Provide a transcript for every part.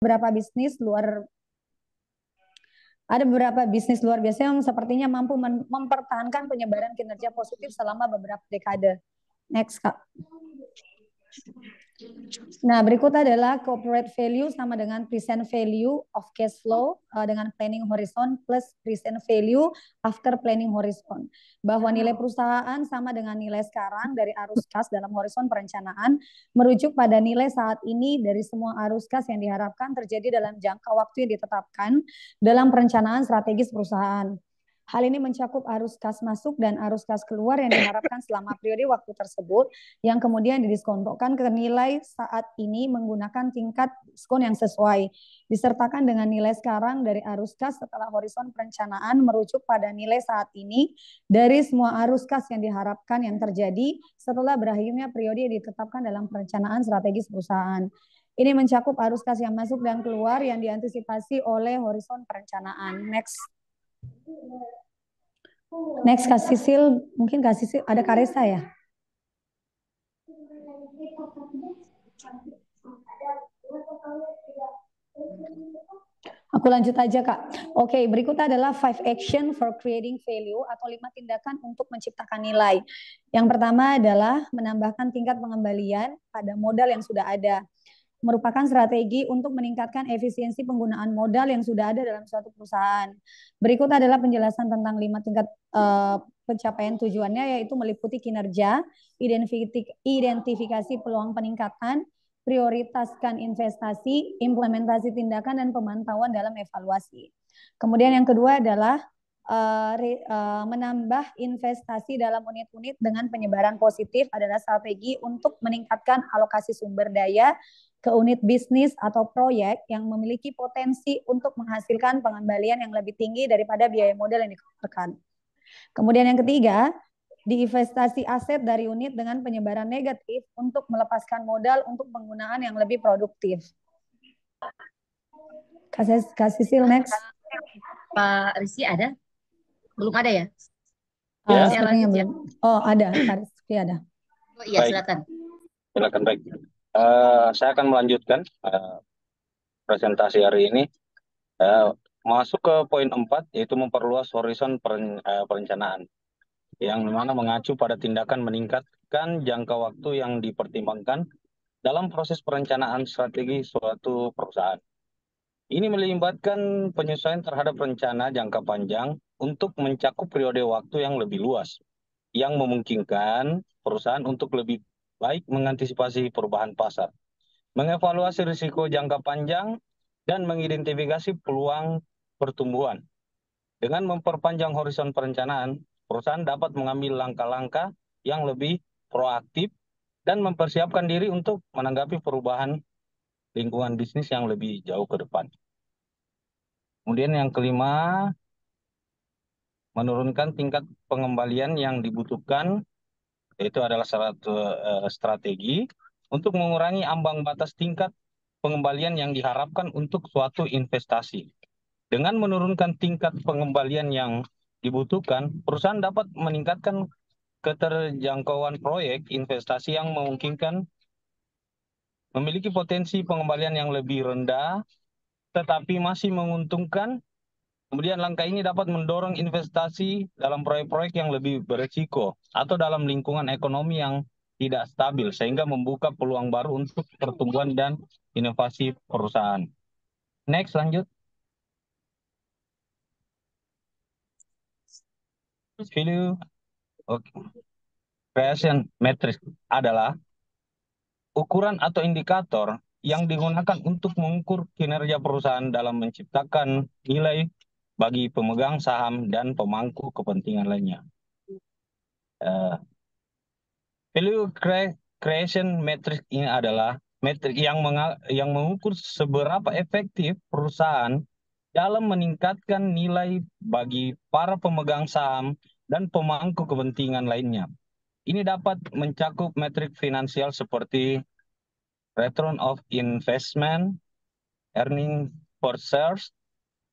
beberapa bisnis luar biasa yang sepertinya mampu mempertahankan penyebaran kinerja positif selama beberapa dekade. Next, Kak. Nah, berikut adalah corporate value sama dengan present value of cash flow dengan planning horizon plus present value after planning horizon. Bahwa nilai perusahaan sama dengan nilai sekarang dari arus kas dalam horizon perencanaan merujuk pada nilai saat ini dari semua arus kas yang diharapkan terjadi dalam jangka waktu yang ditetapkan dalam perencanaan strategis perusahaan. Hal ini mencakup arus kas masuk dan arus kas keluar yang diharapkan selama periode waktu tersebut yang kemudian didiskontokan ke nilai saat ini menggunakan tingkat diskon yang sesuai. Disertakan dengan nilai sekarang dari arus kas setelah horizon perencanaan merujuk pada nilai saat ini dari semua arus kas yang diharapkan yang terjadi setelah berakhirnya periode yang ditetapkan dalam perencanaan strategis perusahaan. Ini mencakup arus kas yang masuk dan keluar yang diantisipasi oleh horizon perencanaan. Next, Kak Sisil, mungkin Kak Sisil, ada Karesa ya? Aku lanjut aja, Kak. Oke, berikutnya adalah 5 action for creating value atau 5 tindakan untuk menciptakan nilai. Yang pertama adalah menambahkan tingkat pengembalian pada modal yang sudah ada. Merupakan strategi untuk meningkatkan efisiensi penggunaan modal yang sudah ada dalam suatu perusahaan. Berikut adalah penjelasan tentang 5 tingkat pencapaian tujuannya, yaitu meliputi kinerja, identifikasi peluang peningkatan, prioritaskan investasi, implementasi tindakan, dan pemantauan dalam evaluasi. Kemudian yang kedua adalah menambah investasi dalam unit-unit dengan penyebaran positif adalah strategi untuk meningkatkan alokasi sumber daya ke unit bisnis atau proyek yang memiliki potensi untuk menghasilkan pengembalian yang lebih tinggi daripada biaya modal yang dikeluarkan. Kemudian yang ketiga, diinvestasi aset dari unit dengan penyebaran negatif untuk melepaskan modal untuk penggunaan yang lebih produktif. Kak Sisil, next. Pak Rizky ada? Belum ada ya? Sepertinya belum. Oh, ada. Kak Rizky ada. Oh iya, silakan. Silakan, baik. Saya akan melanjutkan presentasi hari ini. Masuk ke poin 4, yaitu memperluas horizon perencanaan, yang mana mengacu pada tindakan meningkatkan jangka waktu yang dipertimbangkan dalam proses perencanaan strategi suatu perusahaan. Ini melibatkan penyesuaian terhadap rencana jangka panjang untuk mencakup periode waktu yang lebih luas, yang memungkinkan perusahaan untuk lebih baik mengantisipasi perubahan pasar, mengevaluasi risiko jangka panjang, dan mengidentifikasi peluang pertumbuhan. Dengan memperpanjang horizon perencanaan, perusahaan dapat mengambil langkah-langkah yang lebih proaktif dan mempersiapkan diri untuk menanggapi perubahan lingkungan bisnis yang lebih jauh ke depan. Kemudian yang kelima, menurunkan tingkat pengembalian yang dibutuhkan, yaitu adalah strategi untuk mengurangi ambang batas tingkat pengembalian yang diharapkan untuk suatu investasi. Dengan menurunkan tingkat pengembalian yang dibutuhkan, perusahaan dapat meningkatkan keterjangkauan proyek investasi yang memungkinkan memiliki potensi pengembalian yang lebih rendah, tetapi masih menguntungkan. Kemudian langkah ini dapat mendorong investasi dalam proyek-proyek yang lebih berisiko atau dalam lingkungan ekonomi yang tidak stabil, sehingga membuka peluang baru untuk pertumbuhan dan inovasi perusahaan. Next, lanjut. Value creation metric adalah ukuran atau indikator yang digunakan untuk mengukur kinerja perusahaan dalam menciptakan nilai bagi pemegang saham dan pemangku kepentingan lainnya. Value creation metric ini adalah metrik yang mengukur seberapa efektif perusahaan dalam meningkatkan nilai bagi para pemegang saham dan pemangku kepentingan lainnya. Ini dapat mencakup metrik finansial seperti return of investment, earning per shares,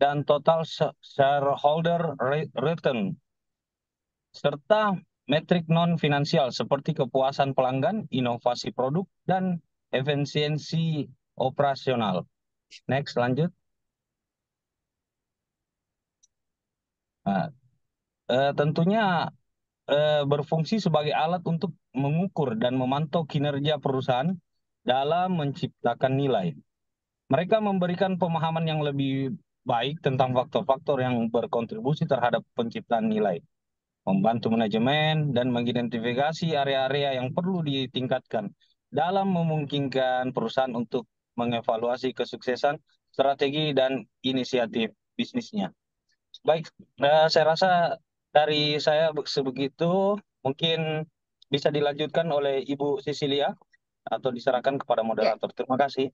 dan total shareholder return, serta metrik non-finansial seperti kepuasan pelanggan, inovasi produk, dan efisiensi operasional. Next, lanjut. Nah, tentunya berfungsi sebagai alat untuk mengukur dan memantau kinerja perusahaan dalam menciptakan nilai. Mereka memberikan pemahaman yang lebih baik tentang faktor-faktor yang berkontribusi terhadap penciptaan nilai, membantu manajemen dan mengidentifikasi area-area yang perlu ditingkatkan dalam memungkinkan perusahaan untuk mengevaluasi kesuksesan strategi dan inisiatif bisnisnya. Baik, saya rasa dari saya sebegitu, mungkin bisa dilanjutkan oleh Ibu Cecilia atau diserahkan kepada Ya, moderator. Terima kasih.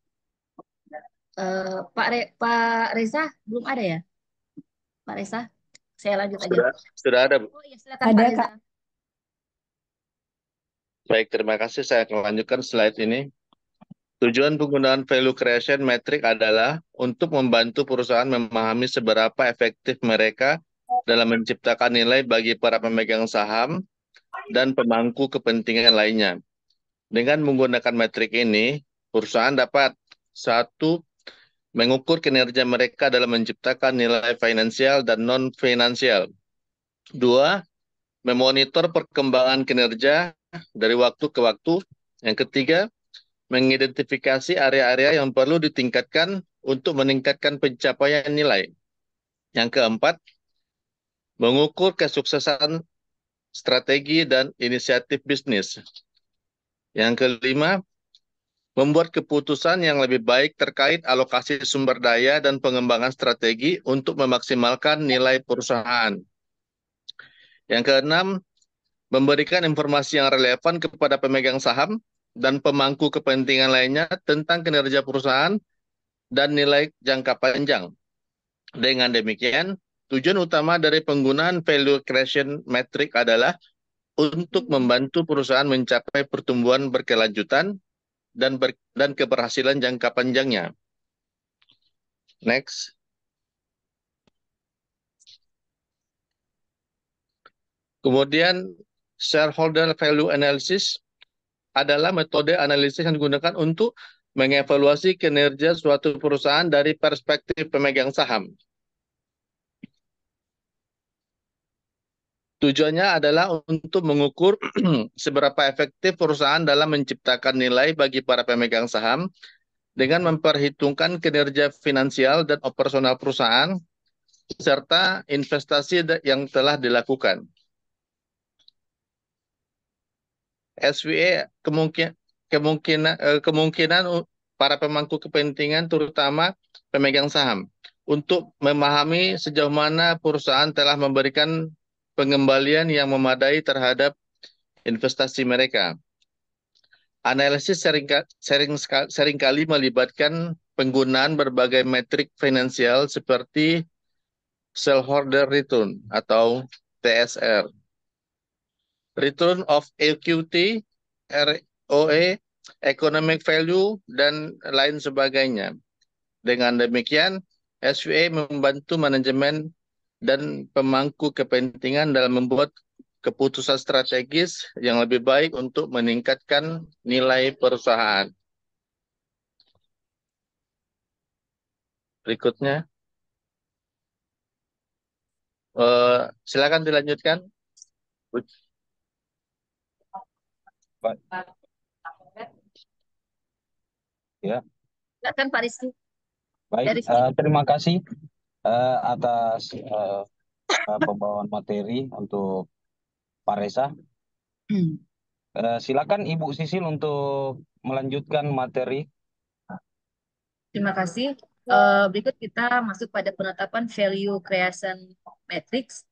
Pak Reza belum ada ya? Pak Reza, saya lanjut aja. Sudah ada, Bu. Oh iya, silakan Pak Ada, Reza. Kak. Baik, terima kasih. Saya akan lanjutkan slide ini. Tujuan penggunaan value creation metric adalah untuk membantu perusahaan memahami seberapa efektif mereka dalam menciptakan nilai bagi para pemegang saham dan pemangku kepentingan lainnya. Dengan menggunakan metrik ini, perusahaan dapat satu, mengukur kinerja mereka dalam menciptakan nilai finansial dan non-finansial. Dua, memonitor perkembangan kinerja dari waktu ke waktu. Yang ketiga, mengidentifikasi area-area yang perlu ditingkatkan untuk meningkatkan pencapaian nilai. Yang keempat, mengukur kesuksesan strategi dan inisiatif bisnis. Yang kelima, membuat keputusan yang lebih baik terkait alokasi sumber daya dan pengembangan strategi untuk memaksimalkan nilai perusahaan. Yang keenam, memberikan informasi yang relevan kepada pemegang saham dan pemangku kepentingan lainnya tentang kinerja perusahaan dan nilai jangka panjang. Dengan demikian, tujuan utama dari penggunaan value creation metric adalah untuk membantu perusahaan mencapai pertumbuhan berkelanjutan dan keberhasilan jangka panjangnya. Next. Kemudian shareholder value analysis adalah metode analisis yang digunakan untuk mengevaluasi kinerja suatu perusahaan dari perspektif pemegang saham. Tujuannya adalah untuk mengukur seberapa efektif perusahaan dalam menciptakan nilai bagi para pemegang saham dengan memperhitungkan kinerja finansial dan operasional perusahaan serta investasi yang telah dilakukan. SVA kemungkinan para pemangku kepentingan terutama pemegang saham untuk memahami sejauh mana perusahaan telah memberikan pengembalian yang memadai terhadap investasi mereka. Analisis seringkali melibatkan penggunaan berbagai metrik finansial seperti shareholder return atau TSR, return of equity, ROE, economic value, dan lain sebagainya. Dengan demikian, SVA membantu manajemen dan pemangku kepentingan dalam membuat keputusan strategis yang lebih baik untuk meningkatkan nilai perusahaan. Berikutnya, silakan dilanjutkan. Baik. Ya, Silakan Pak Rizky. baik. Dari sini. Terima kasih atas pembawaan materi untuk Pak Reza. Silakan Ibu Sisil untuk melanjutkan materi. Terima kasih. Berikut kita masuk pada penetapan value creation matrix.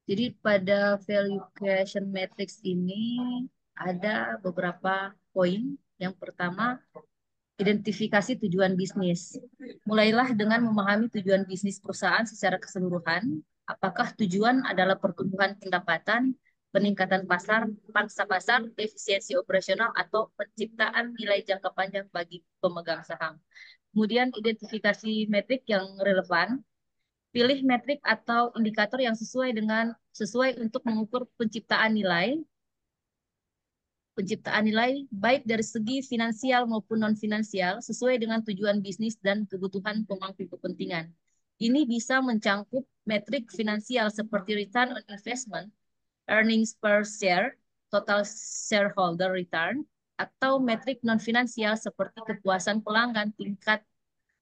Jadi pada value creation matrix ini ada beberapa poin. Yang pertama, identifikasi tujuan bisnis. Mulailah dengan memahami tujuan bisnis perusahaan secara keseluruhan. Apakah tujuan adalah pertumbuhan pendapatan, peningkatan pasar, pangsa pasar, efisiensi operasional, atau penciptaan nilai jangka panjang bagi pemegang saham. Kemudian identifikasi metrik yang relevan. Pilih metrik atau indikator yang sesuai untuk mengukur penciptaan nilai. penciptaan nilai baik dari segi finansial maupun non-finansial sesuai dengan tujuan bisnis dan kebutuhan pemangku kepentingan. Ini bisa mencangkup metrik finansial seperti return on investment, earnings per share, total shareholder return, atau metrik non-finansial seperti kepuasan pelanggan, tingkat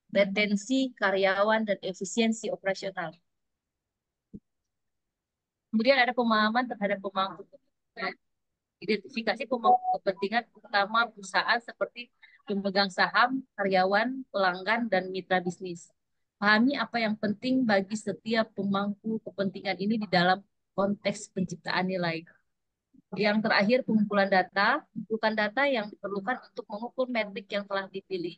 retensi karyawan, dan efisiensi operasional. Kemudian ada pemahaman terhadap pemangku kepentingan. Identifikasi pemangku kepentingan utama perusahaan seperti pemegang saham, karyawan, pelanggan, dan mitra bisnis. Pahami apa yang penting bagi setiap pemangku kepentingan ini di dalam konteks penciptaan nilai. Yang terakhir, pengumpulan data. Kumpulkan data yang diperlukan untuk mengukur metrik yang telah dipilih.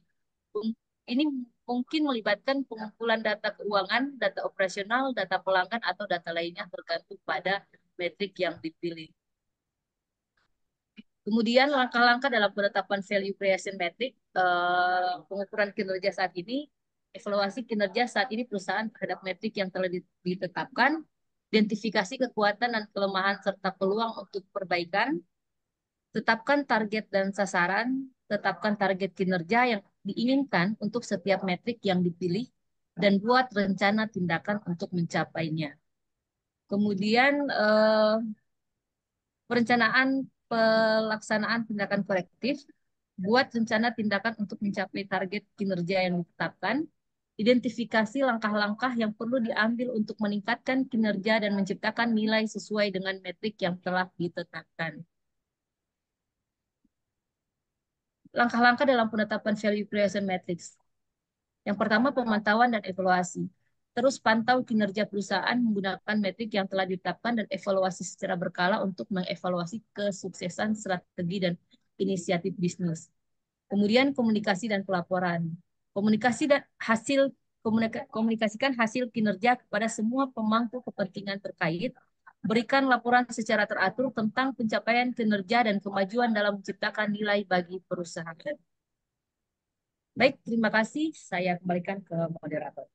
Ini mungkin melibatkan pengumpulan data keuangan, data operasional, data pelanggan, atau data lainnya tergantung pada metrik yang dipilih. Kemudian langkah-langkah dalam penetapan value creation metric, pengukuran kinerja saat ini, evaluasi kinerja saat ini perusahaan terhadap metrik yang telah ditetapkan, identifikasi kekuatan dan kelemahan serta peluang untuk perbaikan, tetapkan target dan sasaran, tetapkan target kinerja yang diinginkan untuk setiap metrik yang dipilih, dan buat rencana tindakan untuk mencapainya. Kemudian perencanaan pelaksanaan tindakan korektif, buat rencana tindakan untuk mencapai target kinerja yang ditetapkan, identifikasi langkah-langkah yang perlu diambil untuk meningkatkan kinerja dan menciptakan nilai sesuai dengan metrik yang telah ditetapkan. Langkah-langkah dalam penetapan value creation matrix. Yang pertama, pemantauan dan evaluasi. Terus pantau kinerja perusahaan menggunakan metrik yang telah ditetapkan dan evaluasi secara berkala untuk mengevaluasi kesuksesan strategi dan inisiatif bisnis. Kemudian komunikasi dan pelaporan. Komunikasikan hasil kinerja kepada semua pemangku kepentingan terkait. Berikan laporan secara teratur tentang pencapaian kinerja dan kemajuan dalam menciptakan nilai bagi perusahaan. Baik, terima kasih. Saya kembalikan ke moderator.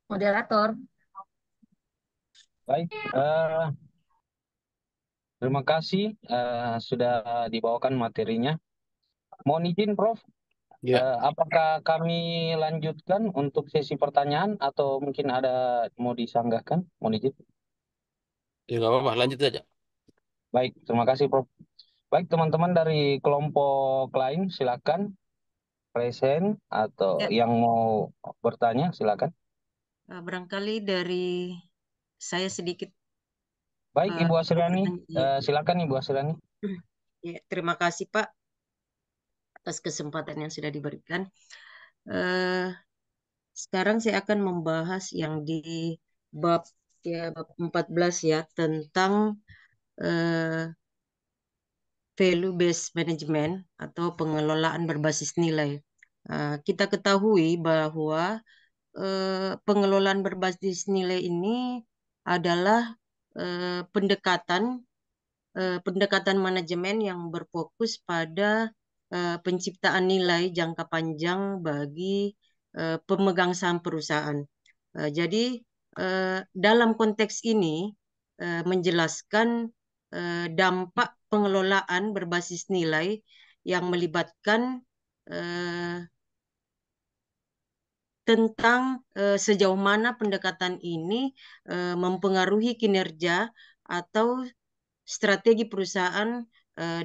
Moderator. Baik, terima kasih sudah dibawakan materinya. Mohon izin, Prof. Ya, Apakah kami lanjutkan untuk sesi pertanyaan atau mungkin ada mau disanggahkan? Mohon izin. ya nggak apa-apa, lanjut aja. Baik, terima kasih, Prof. Baik, teman-teman dari kelompok lain, silakan present atau Ya, yang mau bertanya, silakan. barangkali dari saya sedikit Baik, Ibu Asriani, pertanyaan. silakan Ibu Asriani. Ya, terima kasih Pak atas kesempatan yang sudah diberikan. Sekarang saya akan membahas yang di bab 14 ya tentang value based management atau pengelolaan berbasis nilai. Kita ketahui bahwa pengelolaan berbasis nilai ini adalah pendekatan manajemen yang berfokus pada penciptaan nilai jangka panjang bagi pemegang saham perusahaan. Jadi dalam konteks ini menjelaskan dampak pengelolaan berbasis nilai yang melibatkan tentang sejauh mana pendekatan ini mempengaruhi kinerja atau strategi perusahaan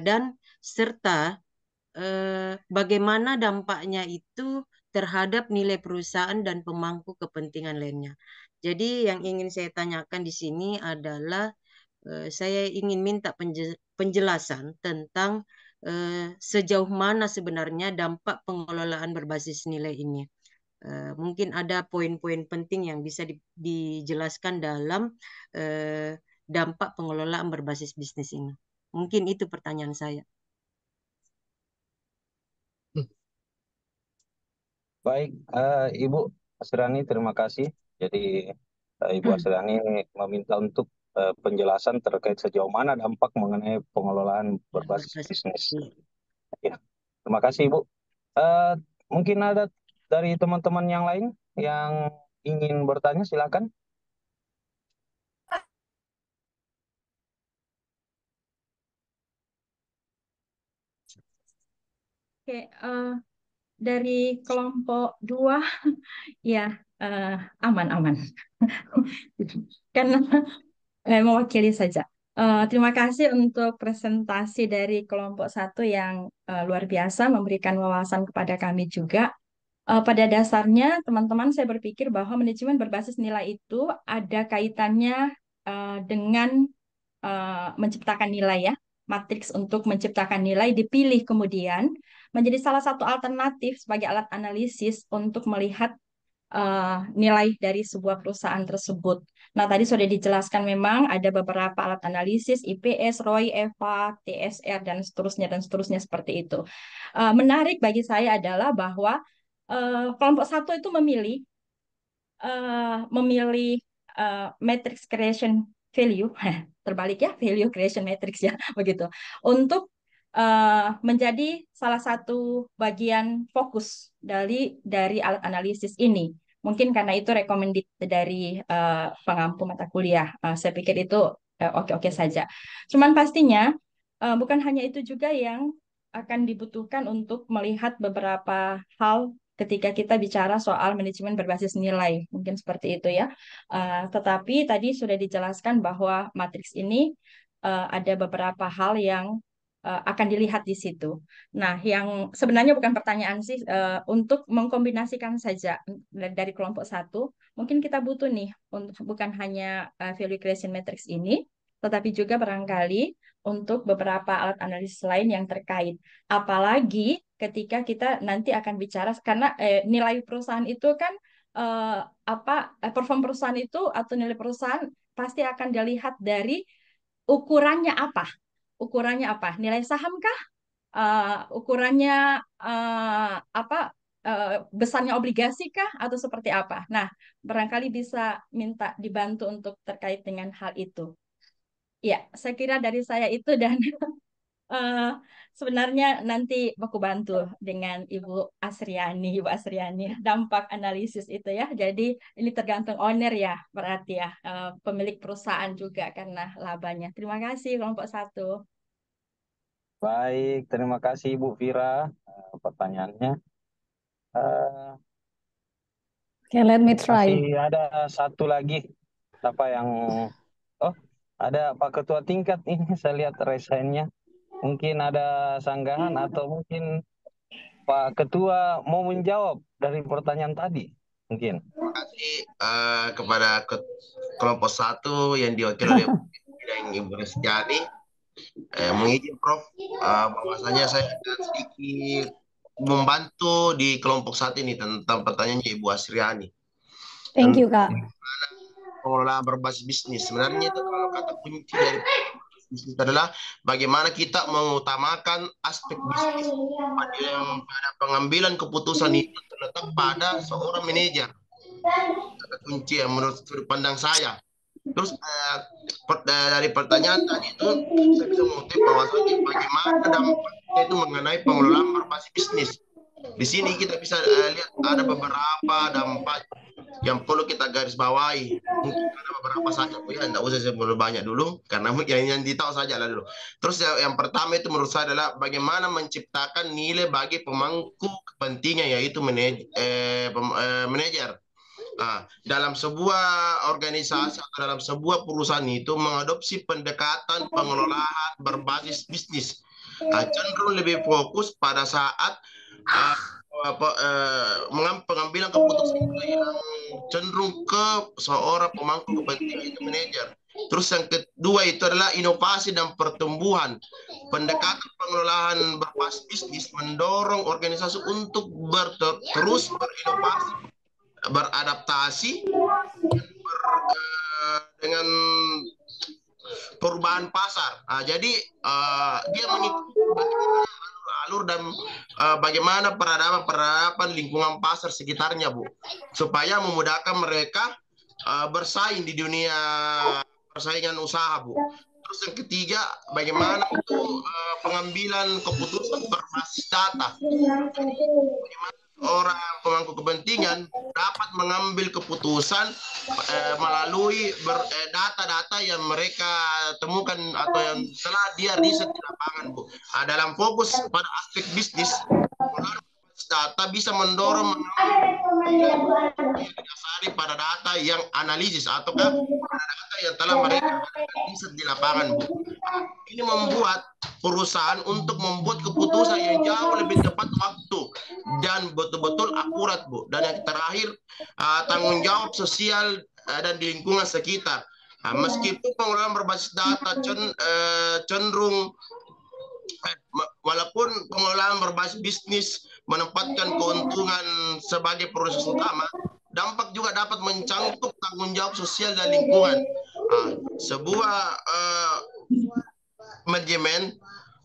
dan serta bagaimana dampaknya itu terhadap nilai perusahaan dan pemangku kepentingan lainnya. Jadi yang ingin saya tanyakan di sini adalah saya ingin minta penjelasan tentang sejauh mana sebenarnya dampak pengelolaan berbasis nilai ini. Mungkin ada poin-poin penting yang bisa dijelaskan dalam dampak pengelolaan berbasis bisnis ini. Mungkin itu pertanyaan saya. Baik, Ibu Asriani, terima kasih. Jadi Ibu Asriani meminta untuk penjelasan terkait sejauh mana dampak mengenai pengelolaan berbasis bisnis. Ya, terima kasih Ibu. Mungkin ada dari teman-teman yang lain yang ingin bertanya, silakan. Oke, dari kelompok 2 ya, aman-aman. Karena mewakili saja. Terima kasih untuk presentasi dari kelompok 1 yang luar biasa memberikan wawasan kepada kami juga. Pada dasarnya, teman-teman, saya berpikir bahwa manajemen berbasis nilai itu ada kaitannya dengan menciptakan nilai ya. Matriks untuk menciptakan nilai dipilih kemudian menjadi salah satu alternatif sebagai alat analisis untuk melihat nilai dari sebuah perusahaan tersebut. Nah, tadi sudah dijelaskan memang ada beberapa alat analisis, IPS, ROI, EVA, TSR, dan seterusnya seperti itu. Menarik bagi saya adalah bahwa kelompok 1 itu memilih matrix creation value, terbalik ya, value creation matrix ya, begitu, untuk menjadi salah satu bagian fokus dari alat analisis ini. Mungkin karena itu recommended dari pengampu mata kuliah. Saya pikir itu oke-oke saja. Cuman pastinya bukan hanya itu juga yang akan dibutuhkan untuk melihat beberapa hal ketika kita bicara soal manajemen berbasis nilai. Mungkin seperti itu ya. Tetapi tadi sudah dijelaskan bahwa matriks ini ada beberapa hal yang akan dilihat di situ. Nah, yang sebenarnya bukan pertanyaan sih, untuk mengkombinasikan saja dari kelompok 1, mungkin kita butuh nih untuk bukan hanya value creation matrix ini, tetapi juga barangkali untuk beberapa alat analisis lain yang terkait. Apalagi ketika kita nanti akan bicara, karena nilai perusahaan itu kan perform perusahaan itu atau nilai perusahaan pasti akan dilihat dari ukurannya apa. Ukurannya apa? Nilai saham kah? Ukurannya apa? Besarnya obligasi kah? Atau seperti apa? Nah, barangkali bisa minta dibantu untuk terkait dengan hal itu. Ya, saya kira dari saya itu dan sebenarnya nanti aku bantu dengan Ibu Asriani, dampak analisis itu ya. Jadi ini tergantung owner ya, berarti ya, pemilik perusahaan juga karena labanya. Terima kasih kelompok 1. Baik, terima kasih Ibu Vira pertanyaannya. Okay, let me try. Masih ada satu lagi. Siapa yang... Oh, ada Pak Ketua Tingkat ini. Saya lihat resign-nya. Mungkin ada sanggahan atau mungkin Pak Ketua mau menjawab dari pertanyaan tadi. Mungkin. Terima kasih kepada kelompok 1 yang diwakili oleh bidang Ibu Restyani. Mengizin Prof, bahwasanya saya akan sedikit membantu di kelompok 1 ini tentang pertanyaannya Ibu Asriani. Thank you, Kak. Pengelolaan berbasis bisnis. Sebenarnya itu kalau kata kunci dari bisnis adalah bagaimana kita mengutamakan aspek bisnis pada pengambilan keputusan itu terletak pada seorang manajer. Kata kunci yang menurut sudut pandang saya. Terus dari pertanyaan tadi itu saya bisa mengutip bahwasanya bagaimana dampaknya itu mengenai pengelolaan berbasis bisnis. Di sini kita bisa lihat ada beberapa dampak yang perlu kita garis bawahi. Mungkin ada beberapa saja, ya, tidak usah saya perlu banyak dulu, karena yang ditahu saja lah dulu. Terus yang pertama itu menurut saya adalah bagaimana menciptakan nilai bagi pemangku kepentingan, yaitu manajer. Dalam sebuah organisasi atau dalam sebuah perusahaan itu mengadopsi pendekatan pengelolaan berbasis bisnis. Cenderung lebih fokus pada saat pengambilan keputusan yang cenderung ke seorang pemangku kepentingan, itu manajer. Terus yang kedua itu adalah inovasi dan pertumbuhan. Pendekatan pengelolaan berbasis bisnis mendorong organisasi untuk terus berinovasi, beradaptasi dengan perubahan pasar. Jadi dia mengikuti alur dan bagaimana peradaban lingkungan pasar sekitarnya, Bu, supaya memudahkan mereka bersaing di dunia persaingan usaha, Bu. Terus yang ketiga, bagaimana itu pengambilan keputusan berbasis data. Bagaimana orang pemangku kepentingan dapat mengambil keputusan melalui data-data yang mereka temukan atau yang telah dia riset di lapangan, Bu. Dalam fokus pada aspek bisnis, data bisa mendorong didasari pada data yang analisis ataukah pada data yang telah mereka riset di lapangan, Bu. Ini membuat perusahaan untuk membuat keputusan yang jauh lebih tepat waktu dan betul-betul akurat, Bu. Dan yang terakhir, tanggung jawab sosial dan di lingkungan sekitar. Meskipun pengelolaan berbasis data cenderung walaupun pengelolaan berbasis bisnis menempatkan keuntungan sebagai proses utama, dampak juga dapat mencangkup tanggung jawab sosial dan lingkungan. Sebuah manajemen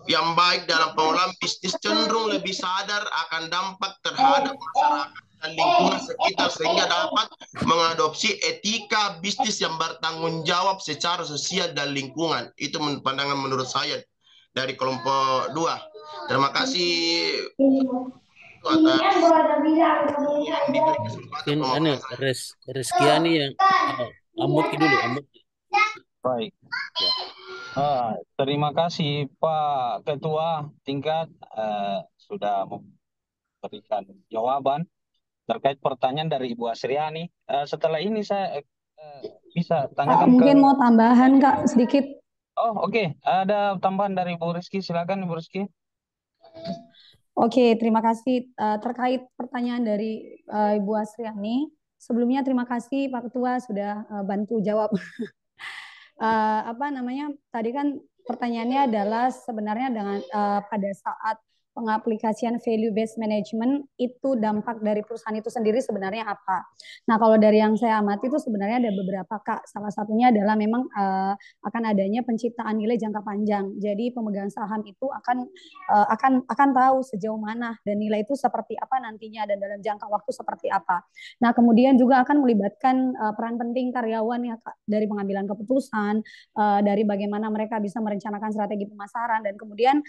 yang baik dalam pengelolaan bisnis cenderung lebih sadar akan dampak terhadap masyarakat dan lingkungan sekitar sehingga dapat mengadopsi etika bisnis yang bertanggung jawab secara sosial dan lingkungan. Itu pandangan menurut saya dari kelompok 2. Terima kasih atas yang diberi kesempatan Mungkin pemaparan saya. Reskiani yang Amut dulu, Amut. Baik. Terima kasih Pak Ketua tingkat sudah memberikan jawaban terkait pertanyaan dari Ibu Asriani. Setelah ini saya bisa tanyakan Mungkin mau tambahan Kak sedikit. Oh, oke. Ada tambahan dari Ibu Rizky. Silakan Ibu Rizky. Oke, terima kasih terkait pertanyaan dari Ibu Asriani. Sebelumnya terima kasih Pak Ketua sudah bantu jawab. Tadi kan pertanyaannya adalah sebenarnya dengan pada saat pengaplikasian value based management itu dampak dari perusahaan itu sendiri sebenarnya apa? Nah, kalau dari yang saya amati itu sebenarnya ada beberapa Kak. Salah satunya adalah memang akan adanya penciptaan nilai jangka panjang. Jadi pemegang saham itu akan tahu sejauh mana dan nilai itu seperti apa nantinya dan dalam jangka waktu seperti apa. Nah, kemudian juga akan melibatkan peran penting karyawan ya Kak, dari pengambilan keputusan, dari bagaimana mereka bisa merencanakan strategi pemasaran dan kemudian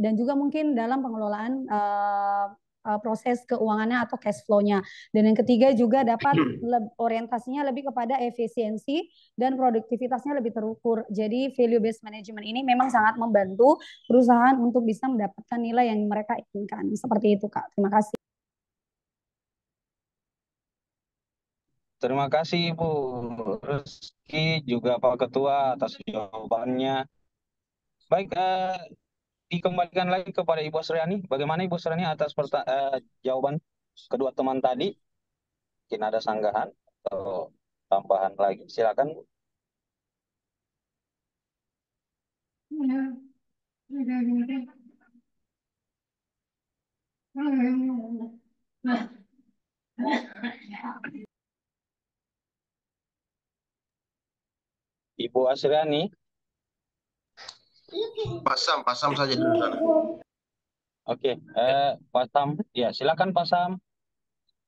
dan juga mungkin dalam pengelolaan proses keuangannya atau cash flow-nya. Dan yang ketiga juga dapat orientasinya lebih kepada efisiensi dan produktivitasnya lebih terukur. Jadi value based management ini memang sangat membantu perusahaan untuk bisa mendapatkan nilai yang mereka inginkan. Seperti itu Kak. Terima kasih. Terima kasih Ibu Rizky juga Pak Ketua atas jawabannya. Baik, dikembalikan lagi kepada Ibu Asriani. Bagaimana Ibu Asriani atas jawaban kedua teman tadi? Mungkin ada sanggahan atau tambahan lagi. Silakan. Ibu Asriani. Pasam saja dulu sana. Oke, Pak Sam. Ya, silakan Pak Sam.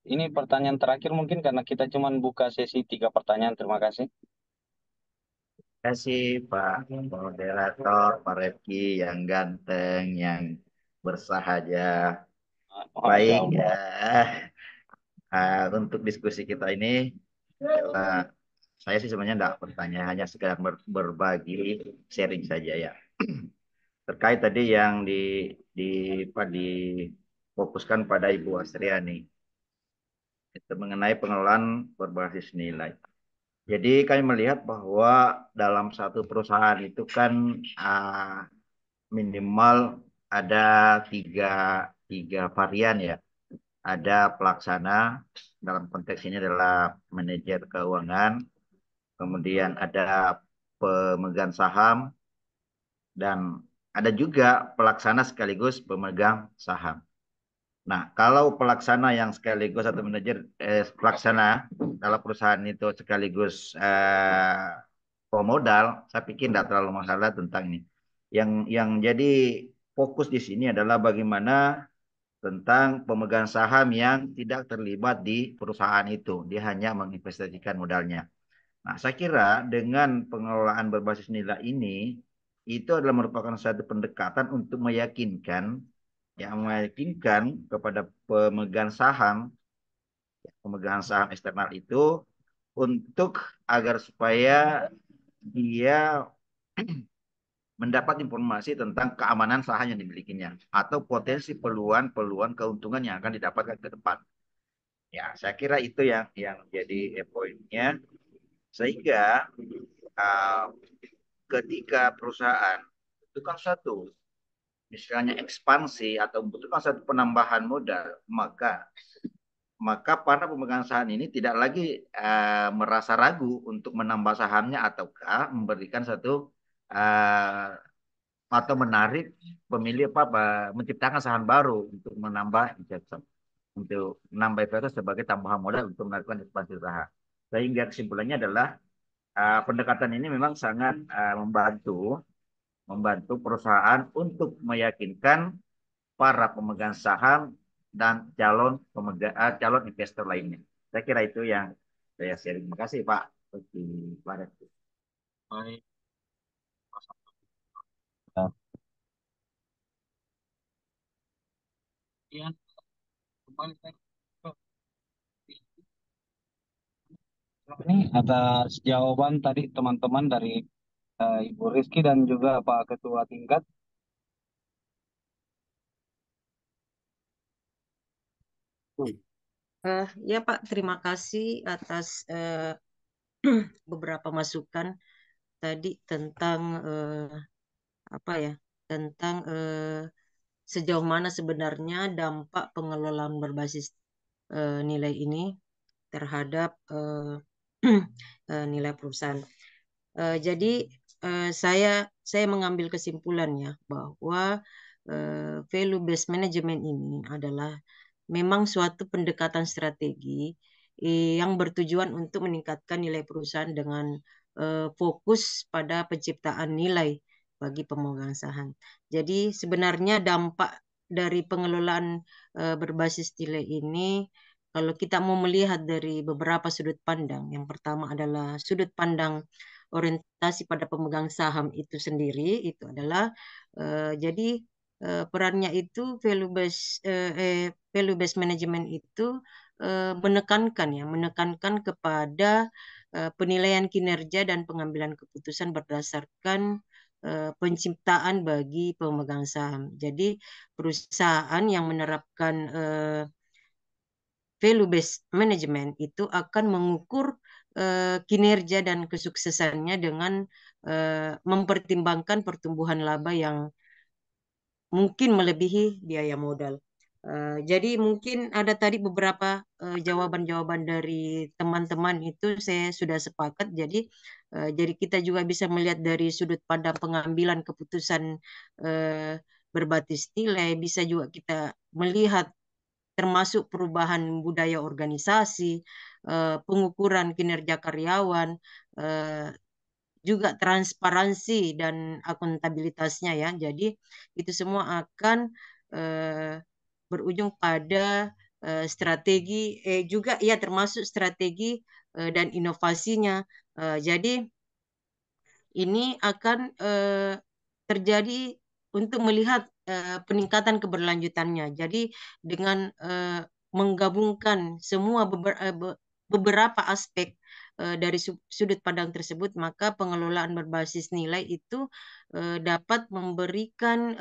Ini pertanyaan terakhir mungkin karena kita cuma buka sesi 3 pertanyaan. Terima kasih. Terima kasih Pak Moderator, Pak Refki yang ganteng, yang bersahaja. Baik, untuk diskusi kita ini, saya sih sebenarnya tidak bertanya, hanya sekedar berbagi sharing saja ya. Terkait tadi yang difokuskan pada Ibu Asriani, itu mengenai pengelolaan berbasis nilai. Jadi kami melihat bahwa dalam satu perusahaan itu kan minimal ada tiga varian ya. Ada pelaksana, dalam konteks ini adalah manajer keuangan, kemudian ada pemegang saham, dan ada juga pelaksana sekaligus pemegang saham. Nah, kalau pelaksana yang sekaligus atau manajer pelaksana dalam perusahaan itu sekaligus pemodal, saya pikir tidak terlalu masalah tentang ini. Yang jadi fokus di sini adalah bagaimana tentang pemegang saham yang tidak terlibat di perusahaan itu, dia hanya menginvestasikan modalnya. Nah, saya kira dengan pengelolaan berbasis nilai ini itu adalah merupakan satu pendekatan untuk meyakinkan kepada pemegang saham eksternal itu untuk agar supaya dia mendapat informasi tentang keamanan saham yang dimilikinya atau potensi peluang keuntungan yang akan didapatkan ke depan. Ya, saya kira itu yang jadi poinnya. Sehingga uh, ketika perusahaan membutuhkan satu, misalnya ekspansi atau membutuhkan satu penambahan modal, maka para pemegang saham ini tidak lagi merasa ragu untuk menambah sahamnya ataukah memberikan satu uh, atau menarik pemilih menciptakan saham baru untuk menambah investor, untuk menambah investor sebagai tambahan modal untuk melakukan ekspansi usaha. Sehingga kesimpulannya adalah pendekatan ini memang sangat membantu perusahaan untuk meyakinkan para pemegang saham dan calon investor lainnya. Saya kira itu yang saya sharing. Terima kasih Pak. Baik. Ya. Ini atas jawaban tadi teman-teman dari Ibu Rizky dan juga Pak Ketua Tingkat. Ya Pak, terima kasih atas beberapa masukan tadi tentang tentang sejauh mana sebenarnya dampak pengelolaan berbasis nilai ini terhadap nilai perusahaan. Jadi saya mengambil kesimpulannya bahwa value based management ini adalah memang suatu pendekatan strategi yang bertujuan untuk meningkatkan nilai perusahaan dengan fokus pada penciptaan nilai bagi pemegang saham. Jadi sebenarnya dampak dari pengelolaan berbasis nilai ini, kalau kita mau melihat dari beberapa sudut pandang, yang pertama adalah sudut pandang orientasi pada pemegang saham itu sendiri, itu adalah jadi perannya itu value based management itu menekankan kepada penilaian kinerja dan pengambilan keputusan berdasarkan penciptaan bagi pemegang saham. Jadi perusahaan yang menerapkan value based management itu akan mengukur kinerja dan kesuksesannya dengan mempertimbangkan pertumbuhan laba yang mungkin melebihi biaya modal. Jadi mungkin ada tadi beberapa jawaban-jawaban dari teman-teman itu saya sudah sepakat. Jadi kita juga bisa melihat dari sudut pandang pengambilan keputusan berbasis nilai, bisa juga kita melihat termasuk perubahan budaya organisasi, pengukuran kinerja karyawan, juga transparansi dan akuntabilitasnya ya. Jadi itu semua akan berujung pada strategi juga ya termasuk strategi dan inovasinya. Jadi ini akan terjadi untuk melihat peningkatan keberlanjutannya. Jadi dengan menggabungkan semua beberapa aspek dari sudut pandang tersebut, maka pengelolaan berbasis nilai itu dapat memberikan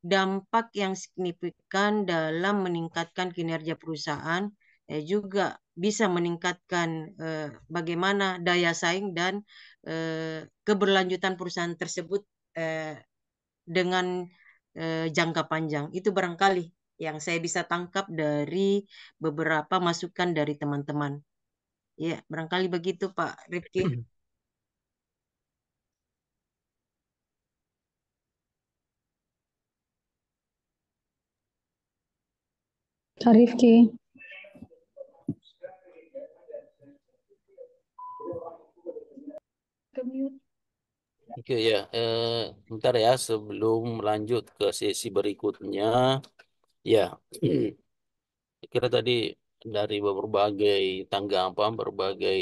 dampak yang signifikan dalam meningkatkan kinerja perusahaan, juga bisa meningkatkan bagaimana daya saing dan keberlanjutan perusahaan tersebut dengan jangka panjang. Itu barangkali yang saya bisa tangkap dari beberapa masukan dari teman-teman. Ya, barangkali begitu Pak Rifki. Kak Rifki. Oke ya, bentar ya sebelum lanjut ke sesi berikutnya, ya, saya kira tadi dari berbagai tanggapan, berbagai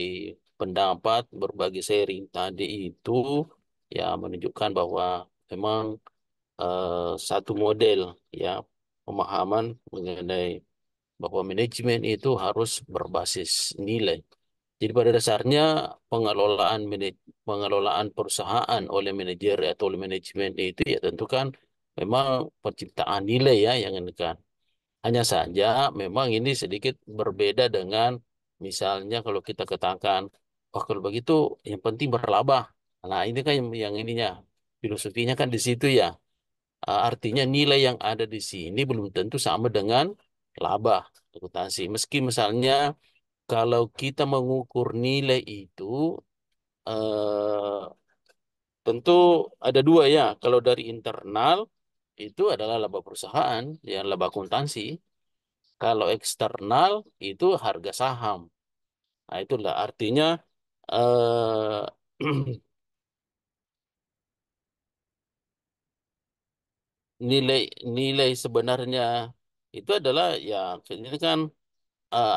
pendapat, berbagai sharing tadi itu ya menunjukkan bahwa memang satu model ya pemahaman mengenai bahwa manajemen itu harus berbasis nilai. Jadi pada dasarnya pengelolaan perusahaan oleh manajer atau oleh manajemen itu ya tentu kan memang penciptaan nilai ya yang ini kan. Hanya saja memang ini sedikit berbeda dengan misalnya kalau kita katakan, oh kalau begitu yang penting berlaba. Nah ini kan yang ininya, filosofinya kan di situ ya. Artinya nilai yang ada di sini belum tentu sama dengan laba akuntansi. Meski misalnya kalau kita mengukur nilai itu, eh, tentu ada dua ya. Kalau dari internal itu adalah laba perusahaan, yang laba akuntansi. Kalau eksternal itu harga saham. Nah, itulah artinya eh, nilai nilai sebenarnya itu adalah ya ini kan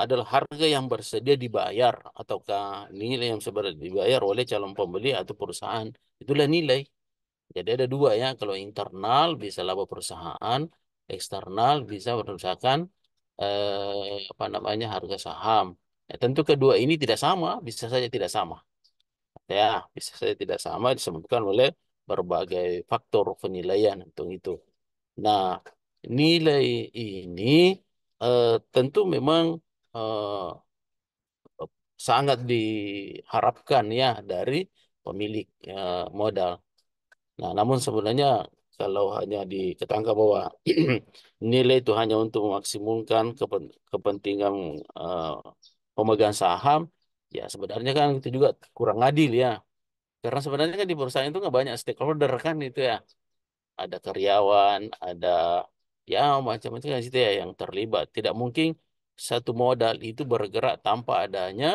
adalah harga yang bersedia dibayar ataukah nilai yang sebenarnya dibayar oleh calon pembeli atau perusahaan. Itulah nilai. Jadi ada dua ya. Kalau internal bisa laba perusahaan, eksternal bisa berdasarkan apa namanya harga saham. Ya, tentu kedua ini tidak sama, bisa saja tidak sama. Ya, bisa saja tidak sama disebabkan oleh berbagai faktor penilaian untuk itu. Nah, nilai ini tentu memang eh, sangat diharapkan ya dari pemilik modal. Nah, namun sebenarnya kalau hanya diketahui bahwa nilai itu hanya untuk memaksimumkan kepentingan eh, pemegang saham, ya sebenarnya kan itu juga kurang adil ya. Karena sebenarnya kan di perusahaan itu nggak banyak stakeholder kan itu ya. Ada karyawan, ada ya macam-macam kan situ ya yang terlibat. Tidak mungkin satu modal itu bergerak tanpa adanya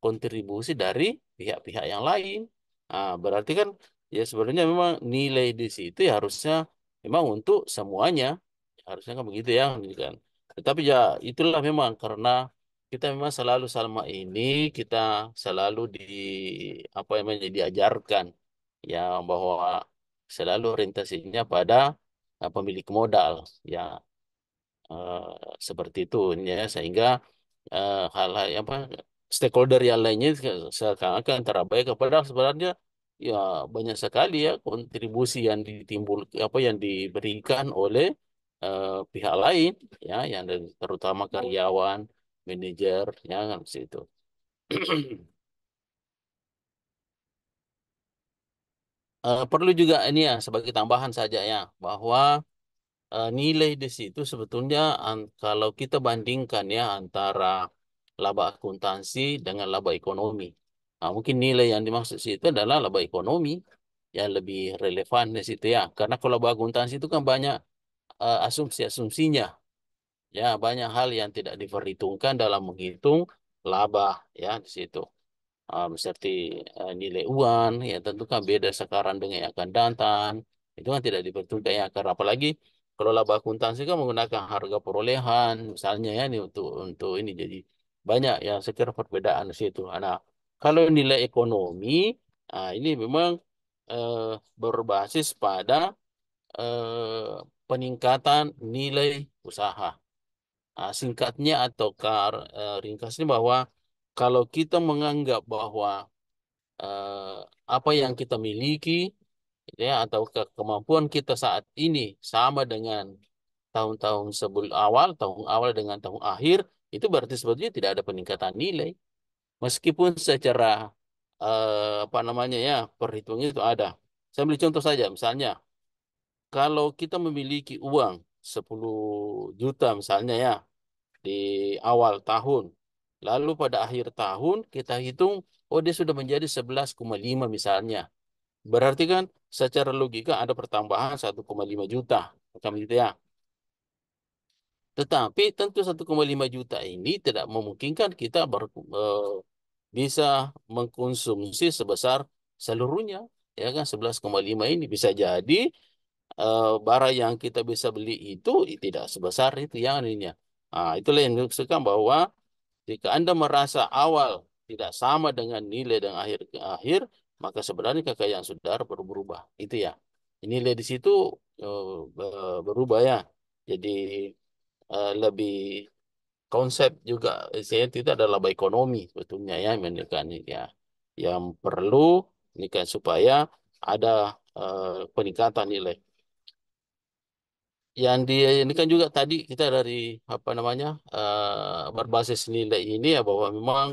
kontribusi dari pihak-pihak yang lain. Nah, berarti kan ya sebenarnya memang nilai di situ ya harusnya memang untuk semuanya. Harusnya kan begitu ya, gitu kan. Tetapi ya itulah memang karena kita memang selalu selama ini kita selalu apa namanya diajarkan ya bahwa selalu orientasinya pada pemilik modal ya seperti itu ya sehingga hal-hal apa stakeholder yang lainnya seakan-akan terabaikan padahal sebenarnya ya banyak sekali ya kontribusi yang ditimbul apa yang diberikan oleh pihak lain ya yang terutama karyawan manajer ya kan situ. Perlu juga ini ya sebagai tambahan saja ya bahwa nilai di situ sebetulnya kalau kita bandingkan ya antara laba akuntansi dengan laba ekonomi. Nah, mungkin nilai yang dimaksud situ adalah laba ekonomi yang lebih relevan di situ ya. Karena kalau laba akuntansi itu kan banyak asumsi-asumsinya. Ya, banyak hal yang tidak diperhitungkan dalam menghitung laba ya di situ. Seperti nilai uang, ya tentu kan beda sekarang dengan yang akan datang. Itu kan tidak diperhitungkan ya, karena apalagi kalau laba akuntansi kan menggunakan harga perolehan, misalnya ya ini untuk ini jadi banyak yang sekira perbedaan di situ. Nah, kalau nilai ekonomi, ini memang eh, berbasis pada peningkatan nilai usaha. Singkatnya atau ringkasnya bahwa kalau kita menganggap bahwa eh, apa yang kita miliki ya atau kemampuan kita saat ini sama dengan tahun-tahun sebelum awal, tahun awal dengan tahun akhir, itu berarti sebetulnya tidak ada peningkatan nilai. Meskipun secara apa namanya ya perhitungan itu ada. Saya ambil contoh saja, misalnya kalau kita memiliki uang 10 juta misalnya ya di awal tahun. Lalu pada akhir tahun kita hitung, oh dia sudah menjadi 11,5 misalnya. Berarti kan secara logika ada pertambahan 1,5 juta. Macam itu ya. Tetapi tentu 1,5 juta ini tidak memungkinkan kita bisa mengkonsumsi sebesar seluruhnya. Ya kan 11,5 ini bisa jadi barang yang kita bisa beli itu tidak sebesar itu yang ininya. Itulah yang dimaksudkan bahwa jika Anda merasa awal tidak sama dengan nilai dan akhir ke akhir, maka sebenarnya kekayaan saudara perlu berubah. Itu ya. Nilai di situ berubah ya. Jadi lebih konsep juga saya itu adalah ekonomi sebetulnya ya menekan ya yang perlu ini kan supaya ada peningkatan nilai. Yang dia ini kan juga tadi kita dari apa namanya berbasis nilai ini ya bahwa memang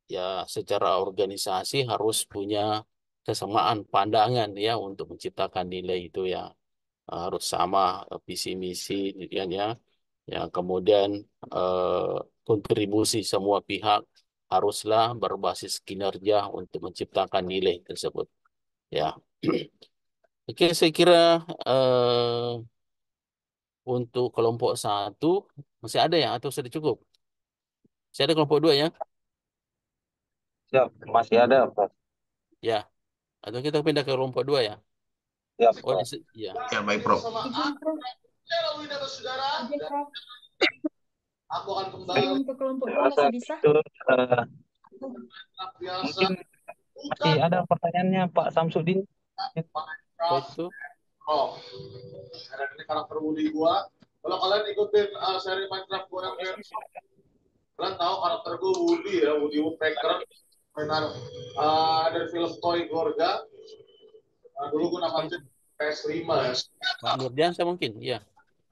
ya secara organisasi harus punya kesamaan pandangan ya untuk menciptakan nilai itu ya harus sama visi misi ya kemudian kontribusi semua pihak haruslah berbasis kinerja untuk menciptakan nilai tersebut ya. Oke, saya kira untuk kelompok 1 masih ada ya atau sudah cukup? Masih ada kelompok 2 ya? Siap, masih ada, Prof. Ya, atau kita pindah ke kelompok 2 ya? Siap, Oh, Prof. ya. Ya, baik, Prof. Izin, Prof. Izin, Prof. Sebelum ke kelompok Saya 2 rasa masih bisa? itu mungkin masih ada pertanyaannya Pak Samsudin. Apa itu? Oh, ini karakter Woody gua. Kalau kalian ikutin seri Minecraft gua yang versi, kalian tahu karakter gua Woody ya, Woody Woodpecker. Mainan dari film Toy Gorga. Dulu gua Apa namatin itu? PS5 ya. Pak Nurdiansyah mungkin, ya.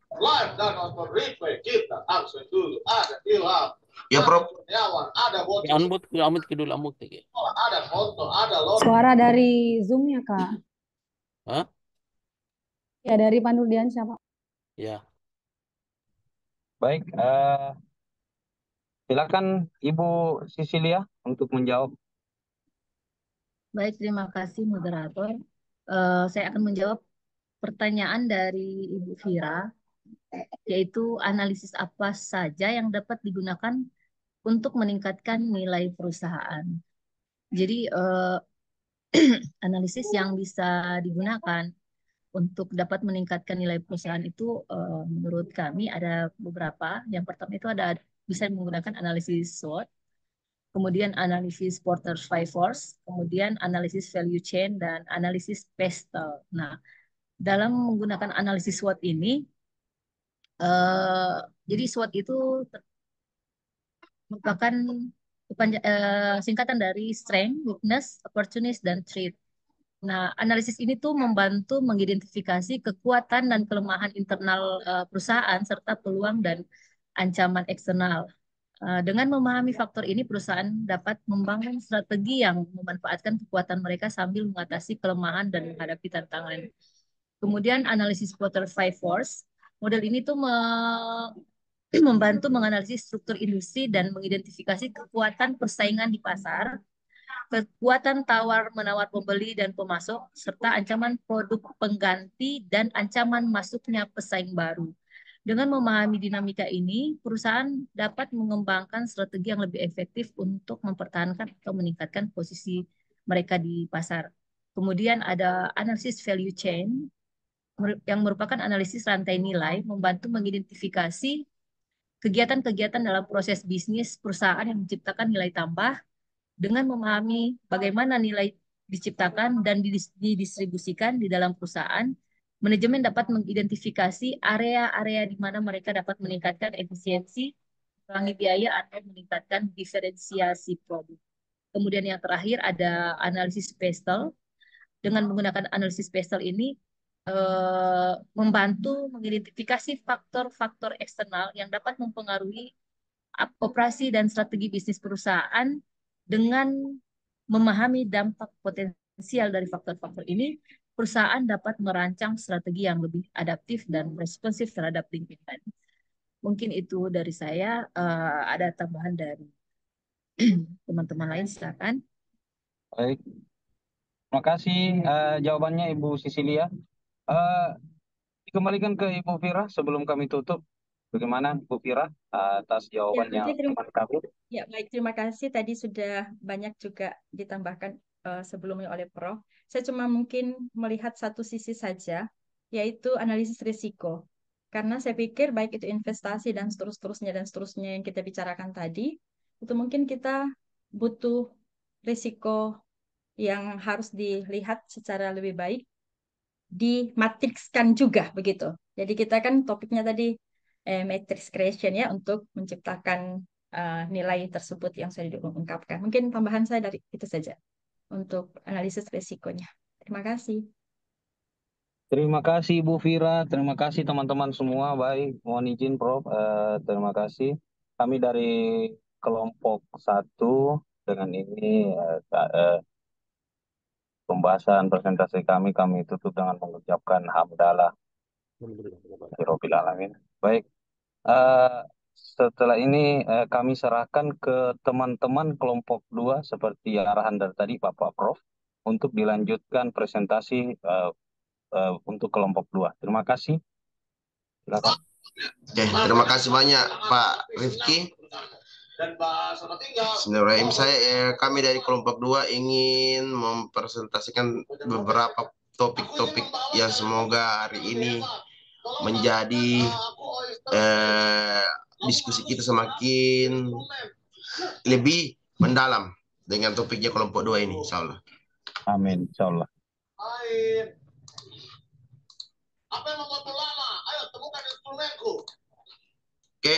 Live dan nonton replay kita akses dulu. Ada Ilham, Ya, Prof. Kurniawan, ada Ya, Bocor, Amut ke dulu, Amut. ada Konto, ada Lord. Suara dari Zoom-nya, Kak. Hah? Ya, dari Pak Nurdiansyah, Pak. Ya. Baik, silakan Ibu Sisilia untuk menjawab. Baik, terima kasih moderator. Saya akan menjawab pertanyaan dari Ibu Vira, yaitu analisis apa saja yang dapat digunakan untuk meningkatkan nilai perusahaan. Jadi analisis yang bisa digunakan untuk dapat meningkatkan nilai perusahaan itu menurut kami ada beberapa. Yang pertama itu bisa menggunakan analisis SWOT, kemudian analisis Porter's Five Force, kemudian analisis value chain dan analisis PESTEL. Nah, dalam menggunakan analisis SWOT ini, jadi SWOT itu merupakan singkatan dari strength, weakness, opportunities, dan threat. Nah, analisis ini tuh membantu mengidentifikasi kekuatan dan kelemahan internal perusahaan serta peluang dan ancaman eksternal. Dengan memahami faktor ini, perusahaan dapat membangun strategi yang memanfaatkan kekuatan mereka sambil mengatasi kelemahan dan menghadapi tantangan. Kemudian analisis Porter Five Force, model ini tuh membantu menganalisis struktur industri dan mengidentifikasi kekuatan persaingan di pasar, kekuatan tawar-menawar pembeli dan pemasok, serta ancaman produk pengganti dan ancaman masuknya pesaing baru. Dengan memahami dinamika ini, perusahaan dapat mengembangkan strategi yang lebih efektif untuk mempertahankan atau meningkatkan posisi mereka di pasar. Kemudian ada analisis value chain, yang merupakan analisis rantai nilai, membantu mengidentifikasi kegiatan-kegiatan dalam proses bisnis perusahaan yang menciptakan nilai tambah. Dengan memahami bagaimana nilai diciptakan dan didistribusikan di dalam perusahaan, manajemen dapat mengidentifikasi area-area di mana mereka dapat meningkatkan efisiensi, mengurangi biaya, atau meningkatkan diferensiasi produk. Kemudian yang terakhir ada analisis PESTEL. Dengan menggunakan analisis PESTEL ini, membantu mengidentifikasi faktor-faktor eksternal yang dapat mempengaruhi operasi dan strategi bisnis perusahaan. Dengan memahami dampak potensial dari faktor-faktor ini, perusahaan dapat merancang strategi yang lebih adaptif dan responsif terhadap lingkungan. Mungkin itu dari saya. Ada tambahan dari teman-teman lain, silakan. Baik, terima kasih jawabannya Ibu Sisilia. Dikembalikan ke Ibu Vira sebelum kami tutup. Bagaimana Ibu Vira atas Ya, jawabannya oke, teman kami? Ya, baik. Terima kasih. Tadi sudah banyak juga ditambahkan sebelumnya oleh Prof. Saya cuma mungkin melihat satu sisi saja, yaitu analisis risiko. Karena saya pikir baik itu investasi dan seterusnya yang kita bicarakan tadi, itu mungkin kita butuh risiko yang harus dilihat secara lebih baik, dimatrikskan juga begitu. Jadi kita kan topiknya tadi matrix creation ya untuk menciptakan nilai tersebut yang sudah diungkapkan. Mungkin tambahan saya dari itu saja untuk analisis resikonya. Terima kasih. Terima kasih Bu Fira, terima kasih teman-teman semua. Baik, mohon izin Prof. Terima kasih. Kami dari kelompok 1 dengan ini pembahasan presentasi kami tutup dengan mengucapkan hamdalah Rabbil Alamin. Baik, setelah ini kami serahkan ke teman-teman kelompok 2 seperti arahan dari tadi Bapak Prof untuk dilanjutkan presentasi untuk kelompok 2. Terima kasih. Silakan. Oke, terima kasih banyak Pak Rifki. Bismillahirrahmanirrahim. Kami dari kelompok 2 ingin mempresentasikan beberapa topik-topik yang semoga hari ini menjadi diskusi kita semakin lebih mendalam dengan topiknya kelompok 2 ini, insya Allah. Amin, insya Allah. Apa yang membuat lama? Ayo temukan instrumenku. Oke,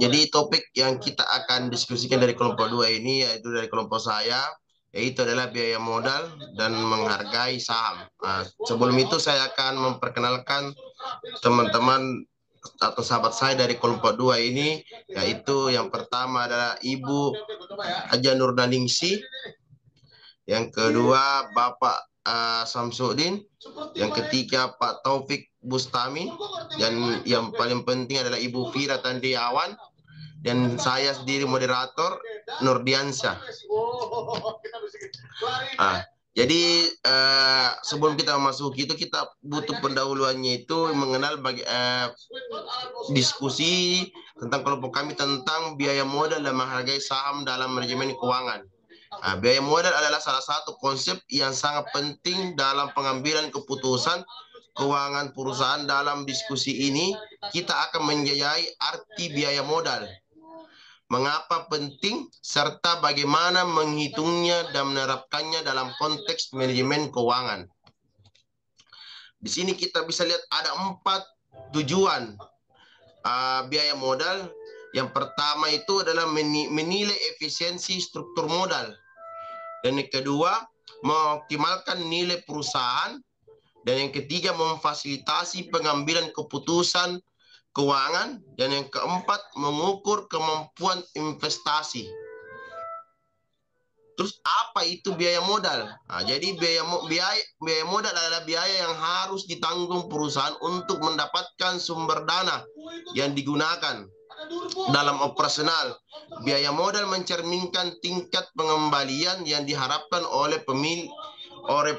jadi topik yang kita akan diskusikan dari kelompok 2 ini, yaitu dari kelompok saya, yaitu adalah biaya modal dan menghargai saham. Sebelum itu saya akan memperkenalkan teman-teman atau sahabat saya dari kelompok 2 ini, yaitu yang pertama adalah Ibu Haja Nurdaningsi, yang kedua Bapak Samsudin, yang ketiga Pak Taufik Bustami, dan yang paling penting adalah Ibu Fira Tandiawan, dan saya sendiri moderator Nurdiansyah. Jadi sebelum kita masuk itu, kita butuh pendahuluannya itu mengenal diskusi tentang kelompok kami tentang biaya modal dan menghargai saham dalam manajemen keuangan. Biaya modal adalah salah satu konsep yang sangat penting dalam pengambilan keputusan keuangan perusahaan. Dalam diskusi ini, kita akan menjajai arti biaya modal, mengapa penting, serta bagaimana menghitungnya dan menerapkannya dalam konteks manajemen keuangan. Di sini kita bisa lihat ada 4 tujuan biaya modal. Yang pertama itu adalah menilai efisiensi struktur modal. Dan yang kedua, mengoptimalkan nilai perusahaan. Dan yang ketiga, memfasilitasi pengambilan keputusan keuangan. Dan yang keempat, mengukur kemampuan investasi. Terus apa itu biaya modal? Jadi biaya modal adalah biaya yang harus ditanggung perusahaan untuk mendapatkan sumber dana yang digunakan dalam operasional. Biaya modal mencerminkan tingkat pengembalian yang diharapkan oleh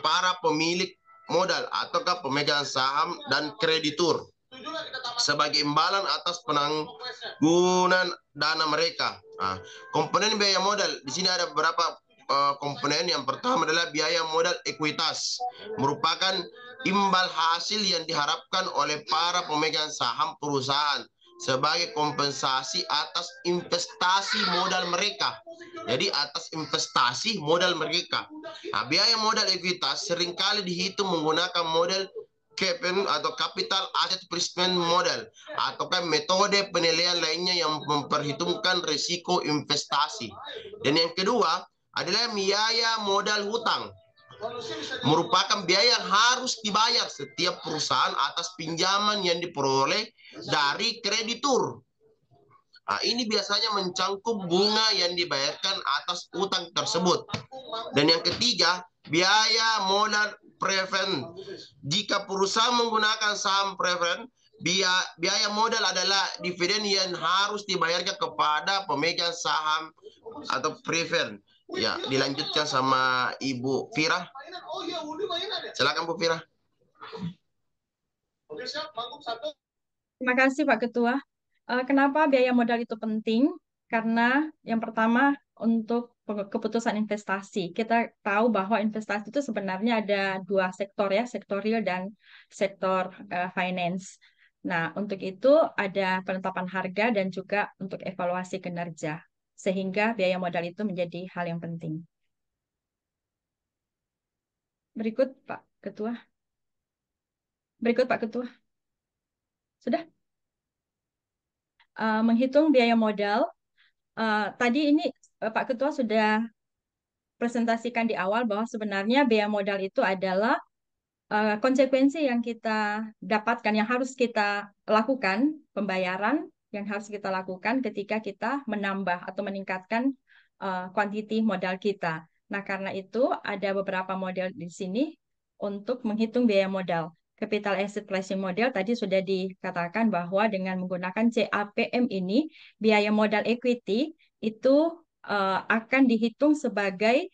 para pemilik modal ataukah pemegang saham dan kreditur sebagai imbalan atas penanggungan dana mereka. Komponen biaya modal di sini ada beberapa komponen. Yang pertama adalah biaya modal ekuitas, merupakan imbal hasil yang diharapkan oleh para pemegang saham perusahaan sebagai kompensasi atas investasi modal mereka. Jadi atas investasi modal mereka. Biaya modal ekuitas seringkali dihitung menggunakan model CAPM atau Capital Asset Placement Model, ataukah metode penilaian lainnya yang memperhitungkan risiko investasi. Dan yang kedua adalah biaya modal hutang, merupakan biaya yang harus dibayar setiap perusahaan atas pinjaman yang diperoleh dari kreditur. Ini biasanya mencangkup bunga yang dibayarkan atas utang tersebut. Dan yang ketiga, biaya modal preferen. Jika perusahaan menggunakan saham preferen, biaya modal adalah dividen yang harus dibayarkan kepada pemegang saham atau preferen. Ya, dilanjutkan sama Ibu Fira. Silakan Bu Fira. Terima kasih Pak Ketua. Kenapa biaya modal itu penting? Karena yang pertama untuk keputusan investasi. Kita tahu bahwa investasi itu sebenarnya ada 2 sektor ya, sektor real dan sektor finance. Nah, untuk itu ada penetapan harga dan juga untuk evaluasi kinerja. Sehingga biaya modal itu menjadi hal yang penting. Berikut Pak Ketua. Berikut Pak Ketua. Sudah? menghitung biaya modal. Tadi ini Pak Ketua sudah presentasikan di awal bahwa sebenarnya biaya modal itu adalah konsekuensi yang kita dapatkan, yang harus kita lakukan, pembayaran yang harus kita lakukan ketika kita menambah atau meningkatkan kuantiti modal kita. Nah, karena itu ada beberapa model di sini untuk menghitung biaya modal. Capital Asset Pricing Model tadi sudah dikatakan bahwa dengan menggunakan CAPM ini, biaya modal equity itu akan dihitung sebagai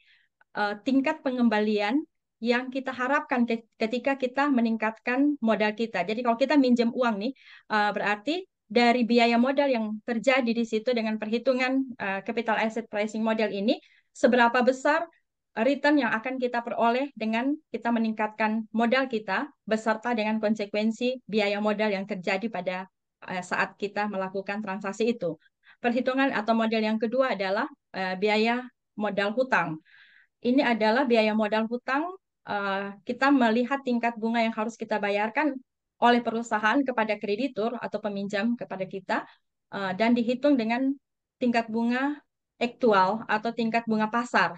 tingkat pengembalian yang kita harapkan ketika kita meningkatkan modal kita. Jadi kalau kita minjem uang nih, berarti dari biaya modal yang terjadi di situ dengan perhitungan capital asset pricing model ini, seberapa besar return yang akan kita peroleh dengan kita meningkatkan modal kita beserta dengan konsekuensi biaya modal yang terjadi pada saat kita melakukan transaksi itu. Perhitungan atau model yang kedua adalah biaya modal hutang. Ini adalah biaya modal hutang. Kita melihat tingkat bunga yang harus kita bayarkan oleh perusahaan kepada kreditur atau peminjam kepada kita, dan dihitung dengan tingkat bunga aktual atau tingkat bunga pasar.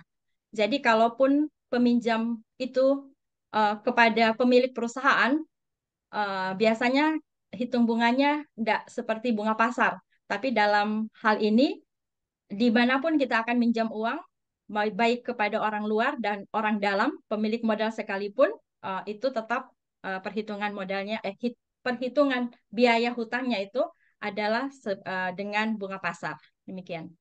Jadi kalaupun peminjam itu kepada pemilik perusahaan, biasanya hitung bunganya tidak seperti bunga pasar. Tapi dalam hal ini, dimanapun kita akan minjam uang, baik kepada orang luar dan orang dalam, pemilik modal sekalipun, itu tetap perhitungan modalnya, perhitungan biaya hutangnya itu adalah dengan bunga pasar. Demikian.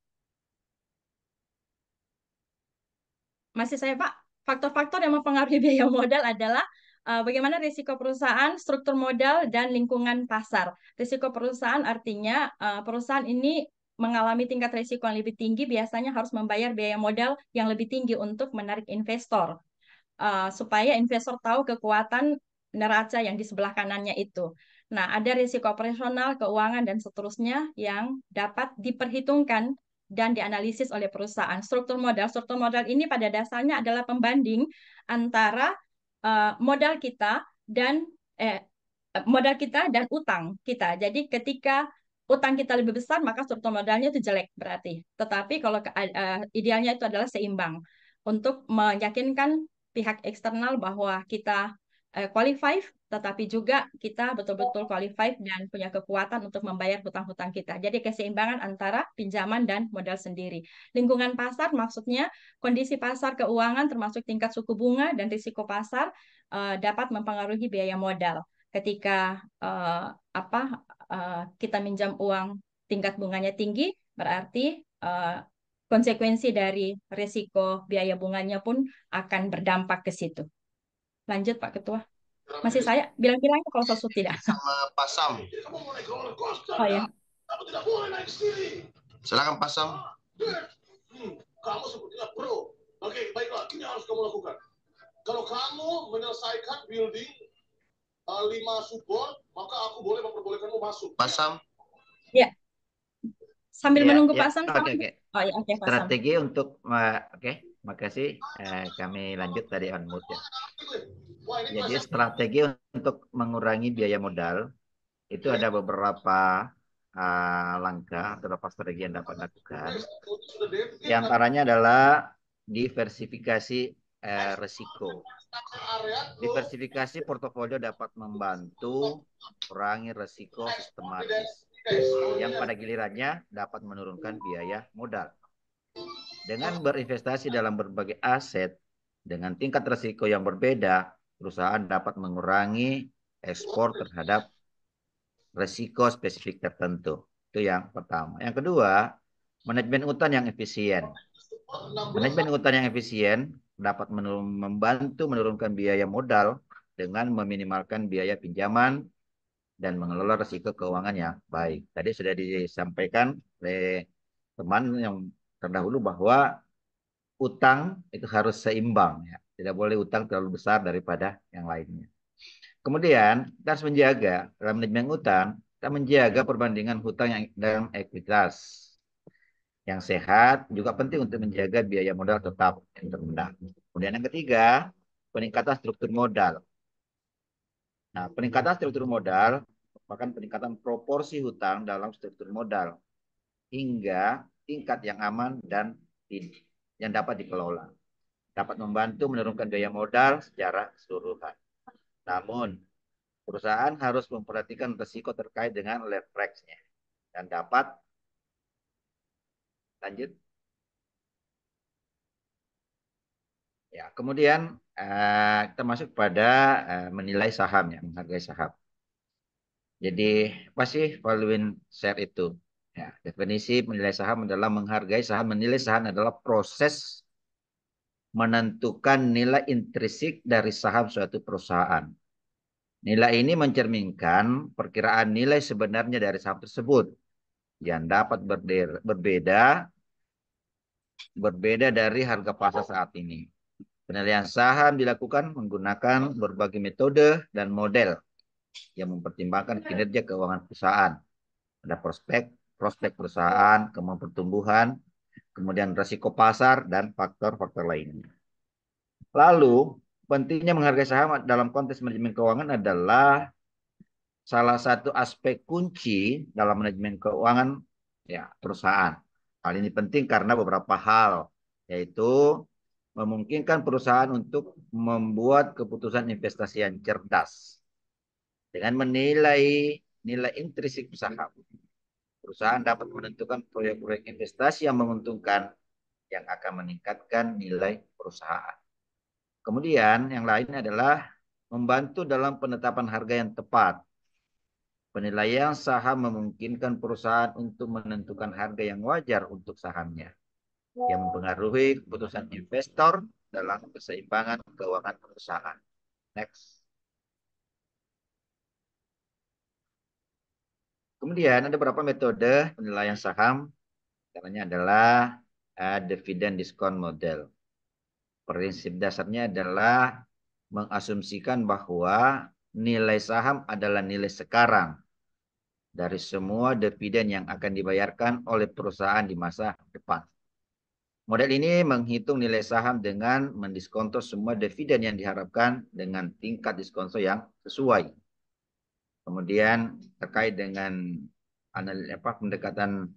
Masih saya, Pak. Faktor-faktor yang mempengaruhi biaya modal adalah bagaimana risiko perusahaan, struktur modal, dan lingkungan pasar. Risiko perusahaan artinya perusahaan ini mengalami tingkat risiko yang lebih tinggi, biasanya harus membayar biaya modal yang lebih tinggi untuk menarik investor. Supaya investor tahu kekuatan neraca yang di sebelah kanannya itu. Nah, ada risiko operasional, keuangan, dan seterusnya yang dapat diperhitungkan dan dianalisis oleh perusahaan. Struktur modal ini pada dasarnya adalah pembanding antara modal kita dan utang kita. Jadi ketika utang kita lebih besar, maka struktur modalnya itu jelek berarti. Tetapi kalau idealnya itu adalah seimbang untuk meyakinkan pihak eksternal bahwa kita qualified, tetapi juga kita betul-betul qualified dan punya kekuatan untuk membayar hutang-hutang kita. Jadi keseimbangan antara pinjaman dan modal sendiri. Lingkungan pasar maksudnya kondisi pasar keuangan termasuk tingkat suku bunga dan risiko pasar dapat mempengaruhi biaya modal. Ketika kita minjam uang tingkat bunganya tinggi, berarti konsekuensi dari risiko biaya bunganya pun akan berdampak ke situ. Lanjut Pak Ketua. Masih saya bilang-bilang kalau sesuatu tidak. Sama Pak Sam. Oh ya. Silakan Pak Sam. Kamu sepertinya pro. Oke, baiklah. Ini harus kamu lakukan. Kalau kamu menyelesaikan building 5 support, maka aku boleh memperbolehkanmu masuk. Pak Sam. Ya. Sambil menunggu Pak Sam. Oke. Oh ya, oke Pak Sam. Strategi untuk makasih. Kami lanjut tadi on mood ya. Jadi strategi untuk mengurangi biaya modal itu ada beberapa langkah atau beberapa strategi yang dapat dilakukan. Di antaranya adalah diversifikasi risiko. Diversifikasi portofolio dapat membantu kurangi risiko sistematis yang pada gilirannya dapat menurunkan biaya modal. Dengan berinvestasi dalam berbagai aset dengan tingkat risiko yang berbeda, perusahaan dapat mengurangi ekspor terhadap risiko spesifik tertentu. Itu yang pertama. Yang kedua, manajemen utang yang efisien. Manajemen utang yang efisien dapat membantu menurunkan biaya modal dengan meminimalkan biaya pinjaman dan mengelola risiko keuangan yang baik. Tadi sudah disampaikan oleh teman yang terdahulu bahwa utang itu harus seimbang, ya. Tidak boleh utang terlalu besar daripada yang lainnya. Kemudian kita harus menjaga dalam manajemen utang, kita menjaga perbandingan hutang yang dalam ekuitas yang sehat, juga penting untuk menjaga biaya modal tetap yang terendah. Kemudian yang ketiga, peningkatan struktur modal. Nah, peningkatan struktur modal merupakan peningkatan proporsi hutang dalam struktur modal hingga tingkat yang aman dan yang dapat dikelola. Dapat membantu menurunkan biaya modal secara keseluruhan. Namun, perusahaan harus memperhatikan risiko terkait dengan leverage-nya dan dapat lanjut. Ya, kemudian kita masuk pada menilai saham ya, menghargai saham. Jadi, apa sih value in share itu? Ya, definisi menilai saham adalah menghargai saham. Menilai saham adalah proses menentukan nilai intrinsik dari saham suatu perusahaan. Nilai ini mencerminkan perkiraan nilai sebenarnya dari saham tersebut yang dapat berbeda dari harga pasar saat ini. Penilaian saham dilakukan menggunakan berbagai metode dan model yang mempertimbangkan kinerja keuangan perusahaan. Ada prospek perusahaan, kemampuan pertumbuhan, kemudian risiko pasar, dan faktor-faktor lainnya. Lalu, pentingnya menghargai saham dalam konteks manajemen keuangan adalah salah satu aspek kunci dalam manajemen keuangan ya perusahaan. Hal ini penting karena beberapa hal, yaitu memungkinkan perusahaan untuk membuat keputusan investasi yang cerdas dengan menilai nilai intrinsik saham. Perusahaan dapat menentukan proyek-proyek investasi yang menguntungkan yang akan meningkatkan nilai perusahaan. Kemudian yang lain adalah membantu dalam penetapan harga yang tepat. Penilaian saham memungkinkan perusahaan untuk menentukan harga yang wajar untuk sahamnya, yang mempengaruhi keputusan investor dalam keseimbangan keuangan perusahaan. Next. Kemudian ada beberapa metode penilaian saham. Caranya adalah dividend discount model. Prinsip dasarnya adalah mengasumsikan bahwa nilai saham adalah nilai sekarang dari semua dividen yang akan dibayarkan oleh perusahaan di masa depan. Model ini menghitung nilai saham dengan mendiskonto semua dividen yang diharapkan dengan tingkat diskonto yang sesuai. Kemudian terkait dengan pendekatan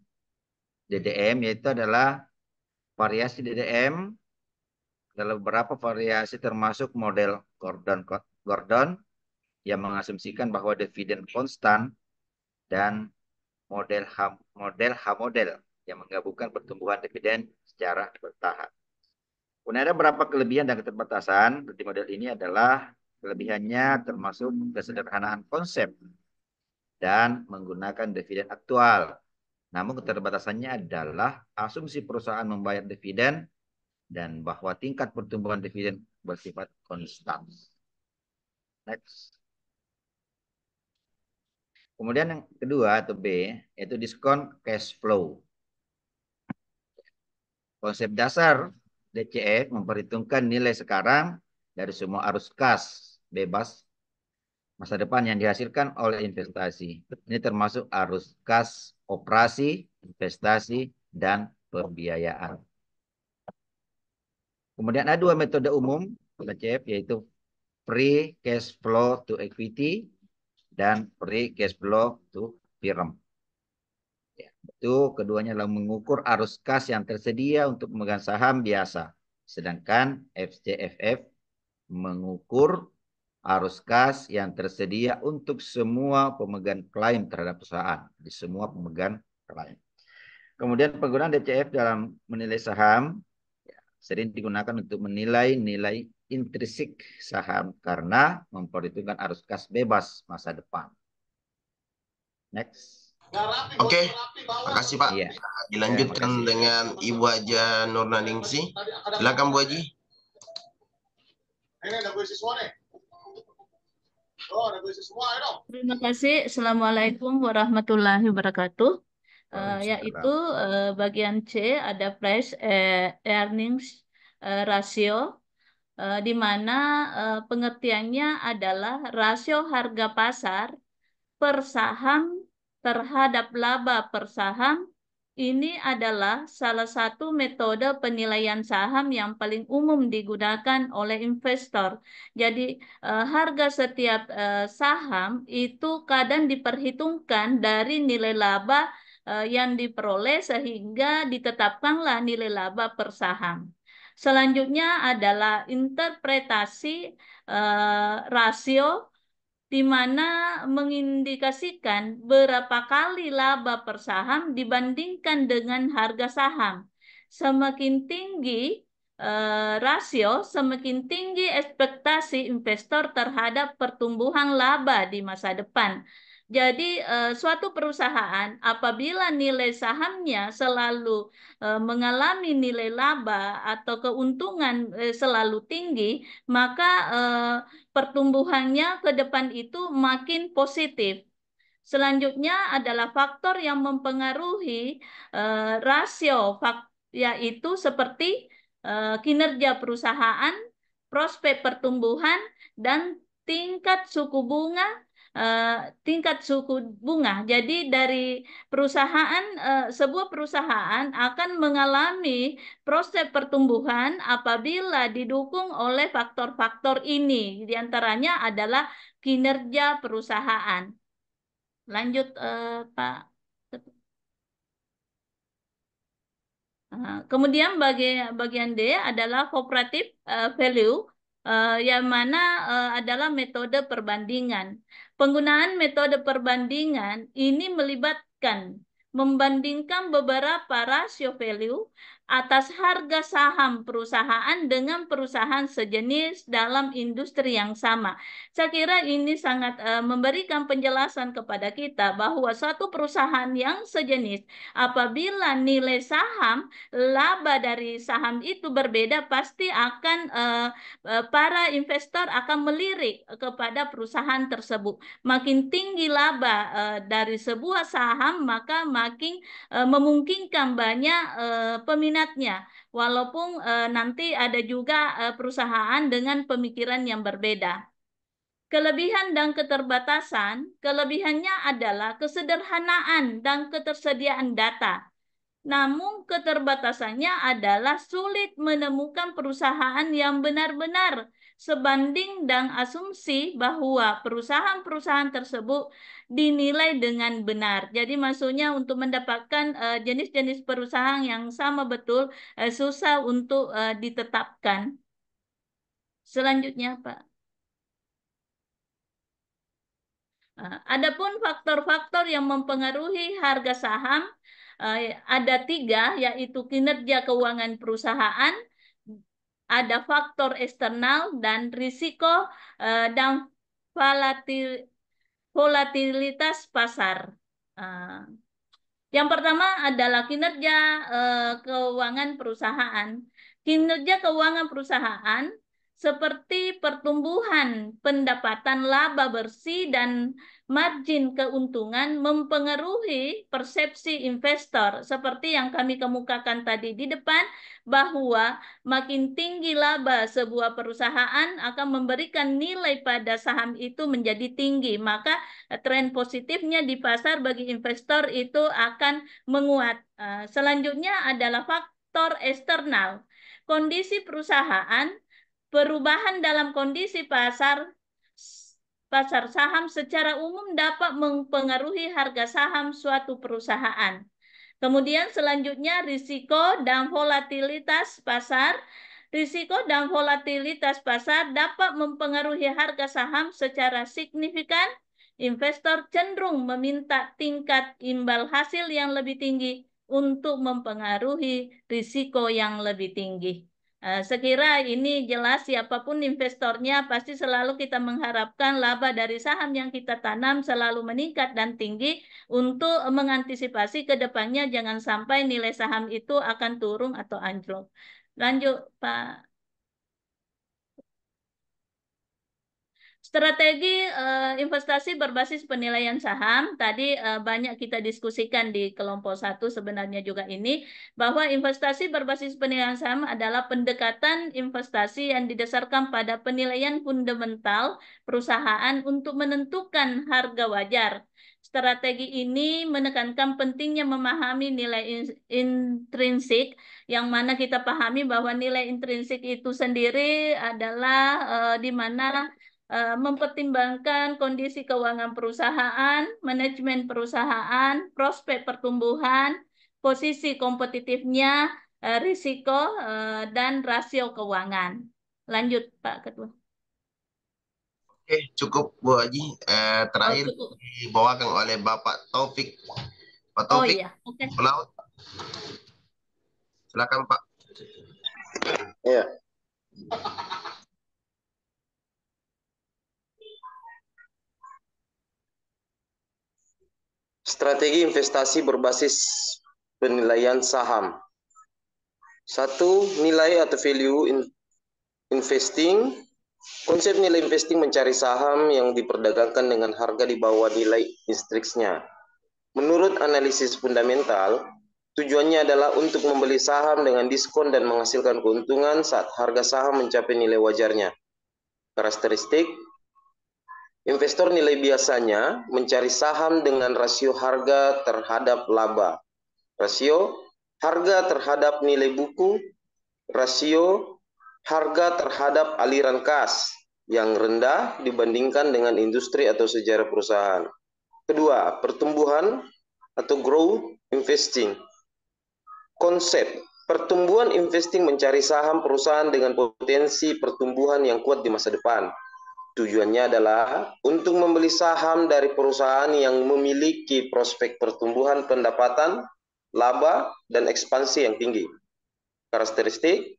DDM, yaitu adalah variasi DDM dalam beberapa variasi termasuk model Gordon yang mengasumsikan bahwa dividen konstan dan model H-model yang menggabungkan pertumbuhan dividen secara bertahap. Kemudian ada beberapa kelebihan dan keterbatasan di model ini adalah kelebihannya termasuk kesederhanaan konsep dan menggunakan dividen aktual. Namun keterbatasannya adalah asumsi perusahaan membayar dividen dan bahwa tingkat pertumbuhan dividen bersifat konstan. Next. Kemudian yang kedua atau B, yaitu diskon cash flow. Konsep dasar DCF memperhitungkan nilai sekarang dari semua arus kas bebas masa depan yang dihasilkan oleh investasi. Ini termasuk arus kas operasi, investasi, dan pembiayaan. Kemudian ada dua metode umum DCF, yaitu free cash flow to equity dan free cash flow to firm. Ya, itu keduanya adalah mengukur arus kas yang tersedia untuk pemegang saham biasa. Sedangkan FCFF mengukur arus kas yang tersedia untuk semua pemegang klaim terhadap perusahaan. Di semua pemegang klaim. Kemudian penggunaan DCF dalam menilai saham ya, sering digunakan untuk menilai nilai intrinsik saham karena memperhitungkan arus kas bebas masa depan. Next. Oke, makasih Pak. Iya. Dilanjutkan dengan Ibu Haja Nurnaningsi. Silakan Bu Haji. Ini ada gue siswa nih. Oh, ada gue siswa ya dong. Terima kasih. Assalamualaikum warahmatullahi wabarakatuh. Yaitu bagian C ada price earnings ratio, di mana pengertiannya adalah rasio harga pasar per saham terhadap laba per saham ini adalah salah satu metode penilaian saham yang paling umum digunakan oleh investor. Jadi harga setiap saham itu kadang diperhitungkan dari nilai laba yang diperoleh sehingga ditetapkanlah nilai laba per saham. Selanjutnya adalah interpretasi rasio di mana mengindikasikan berapa kali laba per saham dibandingkan dengan harga saham. Semakin tinggi rasio, semakin tinggi ekspektasi investor terhadap pertumbuhan laba di masa depan. Jadi suatu perusahaan apabila nilai sahamnya selalu mengalami nilai laba atau keuntungan selalu tinggi, maka pertumbuhannya ke depan itu makin positif. Selanjutnya adalah faktor yang mempengaruhi rasio, yaitu seperti kinerja perusahaan, prospek pertumbuhan, dan tingkat suku bunga. Jadi dari perusahaan, sebuah perusahaan akan mengalami proses pertumbuhan apabila didukung oleh faktor-faktor ini. Di antaranya adalah kinerja perusahaan. Lanjut, Pak. Kemudian bagian D adalah cooperative value, yang mana adalah metode perbandingan. Penggunaan metode perbandingan ini melibatkan membandingkan beberapa rasio value atas harga saham perusahaan dengan perusahaan sejenis dalam industri yang sama. Saya kira ini sangat memberikan penjelasan kepada kita bahwa suatu perusahaan yang sejenis apabila nilai saham, laba dari saham itu berbeda, pasti akan para investor akan melirik kepada perusahaan tersebut. Makin tinggi laba dari sebuah saham, maka makin memungkinkan banyak peminatnya. Walaupun nanti ada juga perusahaan dengan pemikiran yang berbeda. Kelebihan dan keterbatasan, kelebihannya adalah kesederhanaan dan ketersediaan data. Namun keterbatasannya adalah sulit menemukan perusahaan yang benar-benar sebanding dan asumsi bahwa perusahaan-perusahaan tersebut dinilai dengan benar. Jadi maksudnya untuk mendapatkan jenis-jenis perusahaan yang sama betul susah untuk ditetapkan. Selanjutnya, Pak. Adapun faktor-faktor yang mempengaruhi harga saham ada 3, yaitu kinerja keuangan perusahaan, ada faktor eksternal dan risiko dan volatilitas pasar. Yang pertama adalah kinerja keuangan perusahaan. Kinerja keuangan perusahaan seperti pertumbuhan pendapatan laba bersih dan margin keuntungan mempengaruhi persepsi investor. Seperti yang kami kemukakan tadi di depan, bahwa makin tinggi laba sebuah perusahaan akan memberikan nilai pada saham itu menjadi tinggi. Maka tren positifnya di pasar bagi investor itu akan menguat. Selanjutnya adalah faktor eksternal. Kondisi perusahaan, perubahan dalam kondisi pasar saham secara umum dapat mempengaruhi harga saham suatu perusahaan. Kemudian selanjutnya risiko dan volatilitas pasar. Risiko dan volatilitas pasar dapat mempengaruhi harga saham secara signifikan. Investor cenderung meminta tingkat imbal hasil yang lebih tinggi untuk mempengaruhi risiko yang lebih tinggi. Sekira ini jelas, siapapun investornya pasti selalu kita mengharapkan laba dari saham yang kita tanam selalu meningkat dan tinggi untuk mengantisipasi ke depannya jangan sampai nilai saham itu akan turun atau anjlok. Lanjut, Pak. Strategi investasi berbasis penilaian saham, tadi banyak kita diskusikan di kelompok 1 sebenarnya juga ini, bahwa investasi berbasis penilaian saham adalah pendekatan investasi yang didasarkan pada penilaian fundamental perusahaan untuk menentukan harga wajar. Strategi ini menekankan pentingnya memahami nilai intrinsik, yang mana kita pahami bahwa nilai intrinsik itu sendiri adalah di mana mempertimbangkan kondisi keuangan perusahaan, manajemen perusahaan, prospek pertumbuhan, posisi kompetitifnya, risiko, dan rasio keuangan. Lanjut, Pak Ketua. Oke, cukup Bu Haji. Terakhir cukup. dibawakan oleh Bapak Taufik. Pak Oh Taufik, iya, oke. Pelaut. Silakan Pak. Ya. Strategi investasi berbasis penilaian saham. Satu, nilai atau value investing. Konsep nilai investing mencari saham yang diperdagangkan dengan harga di bawah nilai intrinsiknya. Menurut analisis fundamental, tujuannya adalah untuk membeli saham dengan diskon dan menghasilkan keuntungan saat harga saham mencapai nilai wajarnya. Karakteristik, investor nilai biasanya mencari saham dengan rasio harga terhadap laba, rasio harga terhadap nilai buku, rasio harga terhadap aliran kas yang rendah dibandingkan dengan industri atau sejarah perusahaan. Kedua, pertumbuhan atau growth investing. Konsep pertumbuhan investing mencari saham perusahaan dengan potensi pertumbuhan yang kuat di masa depan. Tujuannya adalah untuk membeli saham dari perusahaan yang memiliki prospek pertumbuhan pendapatan, laba, dan ekspansi yang tinggi. Karakteristik,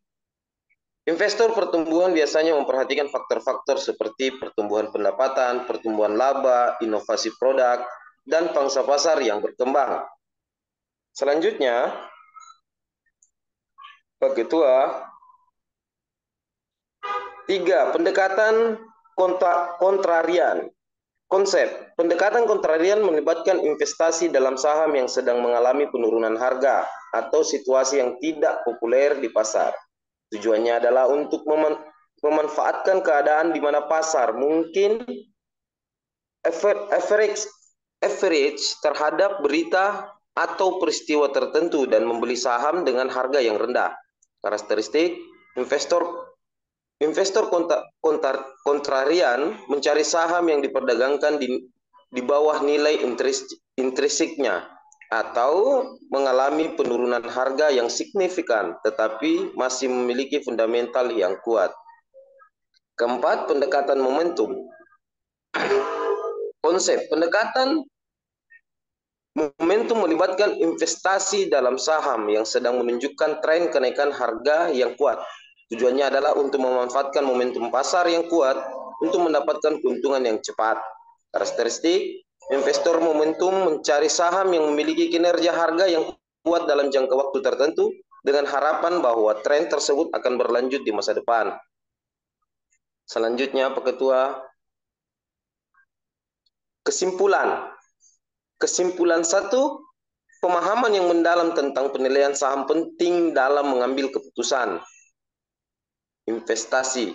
investor pertumbuhan biasanya memperhatikan faktor-faktor seperti pertumbuhan pendapatan, pertumbuhan laba, inovasi produk, dan pangsa pasar yang berkembang. Selanjutnya, Pak Ketua, 3. Pendekatan kontrarian. Konsep, pendekatan kontrarian melibatkan investasi dalam saham yang sedang mengalami penurunan harga atau situasi yang tidak populer di pasar. Tujuannya adalah untuk memanfaatkan keadaan di mana pasar mungkin average terhadap berita atau peristiwa tertentu dan membeli saham dengan harga yang rendah. Karakteristik, investor kontrarian mencari saham yang diperdagangkan di bawah nilai intrinsiknya atau mengalami penurunan harga yang signifikan tetapi masih memiliki fundamental yang kuat. Keempat, pendekatan momentum. Konsep pendekatan momentum melibatkan investasi dalam saham yang sedang menunjukkan tren kenaikan harga yang kuat. Tujuannya adalah untuk memanfaatkan momentum pasar yang kuat untuk mendapatkan keuntungan yang cepat. Karakteristik, investor momentum mencari saham yang memiliki kinerja harga yang kuat dalam jangka waktu tertentu dengan harapan bahwa tren tersebut akan berlanjut di masa depan. Selanjutnya, Pak Ketua, kesimpulan. Kesimpulan 1, pemahaman yang mendalam tentang penilaian saham penting dalam mengambil keputusan investasi.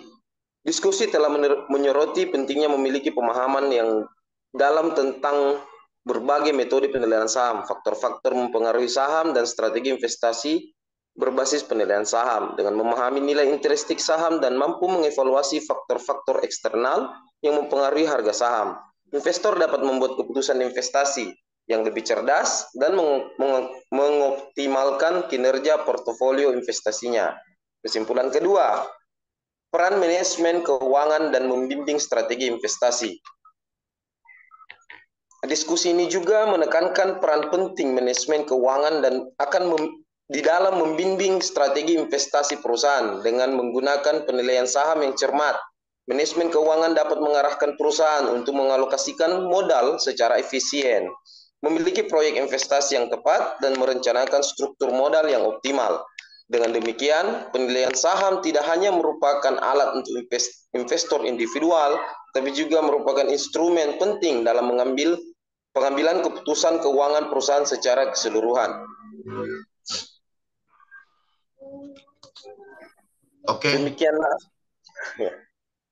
Diskusi telah menyoroti pentingnya memiliki pemahaman yang dalam tentang berbagai metode penilaian saham, faktor-faktor mempengaruhi saham, dan strategi investasi berbasis penilaian saham. Dengan memahami nilai intrinsik saham dan mampu mengevaluasi faktor-faktor eksternal yang mempengaruhi harga saham, investor dapat membuat keputusan investasi yang lebih cerdas dan mengoptimalkan kinerja portofolio investasinya. Kesimpulan kedua, peran manajemen keuangan dan membimbing strategi investasi. Diskusi ini juga menekankan peran penting manajemen keuangan dan di dalam membimbing strategi investasi perusahaan dengan menggunakan penilaian saham yang cermat. Manajemen keuangan dapat mengarahkan perusahaan untuk mengalokasikan modal secara efisien, memiliki proyek investasi yang tepat, dan merencanakan struktur modal yang optimal. Dengan demikian, penilaian saham tidak hanya merupakan alat untuk investor individual, tapi juga merupakan instrumen penting dalam pengambilan keputusan keuangan perusahaan secara keseluruhan. Oke. Demikianlah.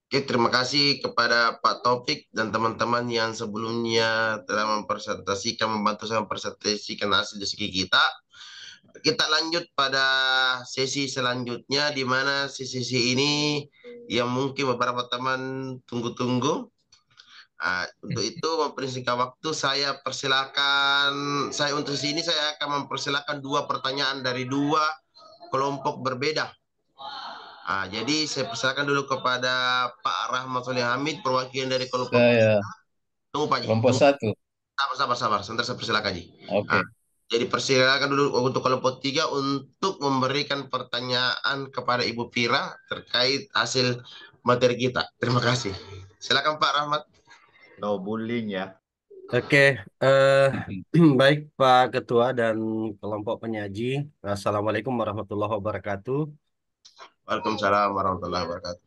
Oke, terima kasih kepada Pak Topik dan teman-teman yang sebelumnya telah membantu saya mempresentasikan hasil diskusi kita. Kita lanjut pada sesi selanjutnya, di mana sesi ini yang mungkin beberapa teman tunggu-tunggu. Untuk itu mempersingkat waktu, untuk sini saya akan mempersilahkan dua pertanyaan dari dua kelompok berbeda. Jadi saya persilakan dulu kepada Pak Rahmat Soleh Hamid, perwakilan dari kelompok. Saya Tunggu Pak Ji. kelompok satu. Sabar. Sebentar saya persilakan Ji. Oke. Jadi persilakan dulu untuk kelompok 3 untuk memberikan pertanyaan kepada Ibu Pira terkait hasil materi kita. Terima kasih. Silakan Pak Rahmat. No bullying ya. Oke, baik Pak Ketua dan kelompok penyaji. Assalamualaikum warahmatullahi wabarakatuh. Waalaikumsalam warahmatullahi wabarakatuh.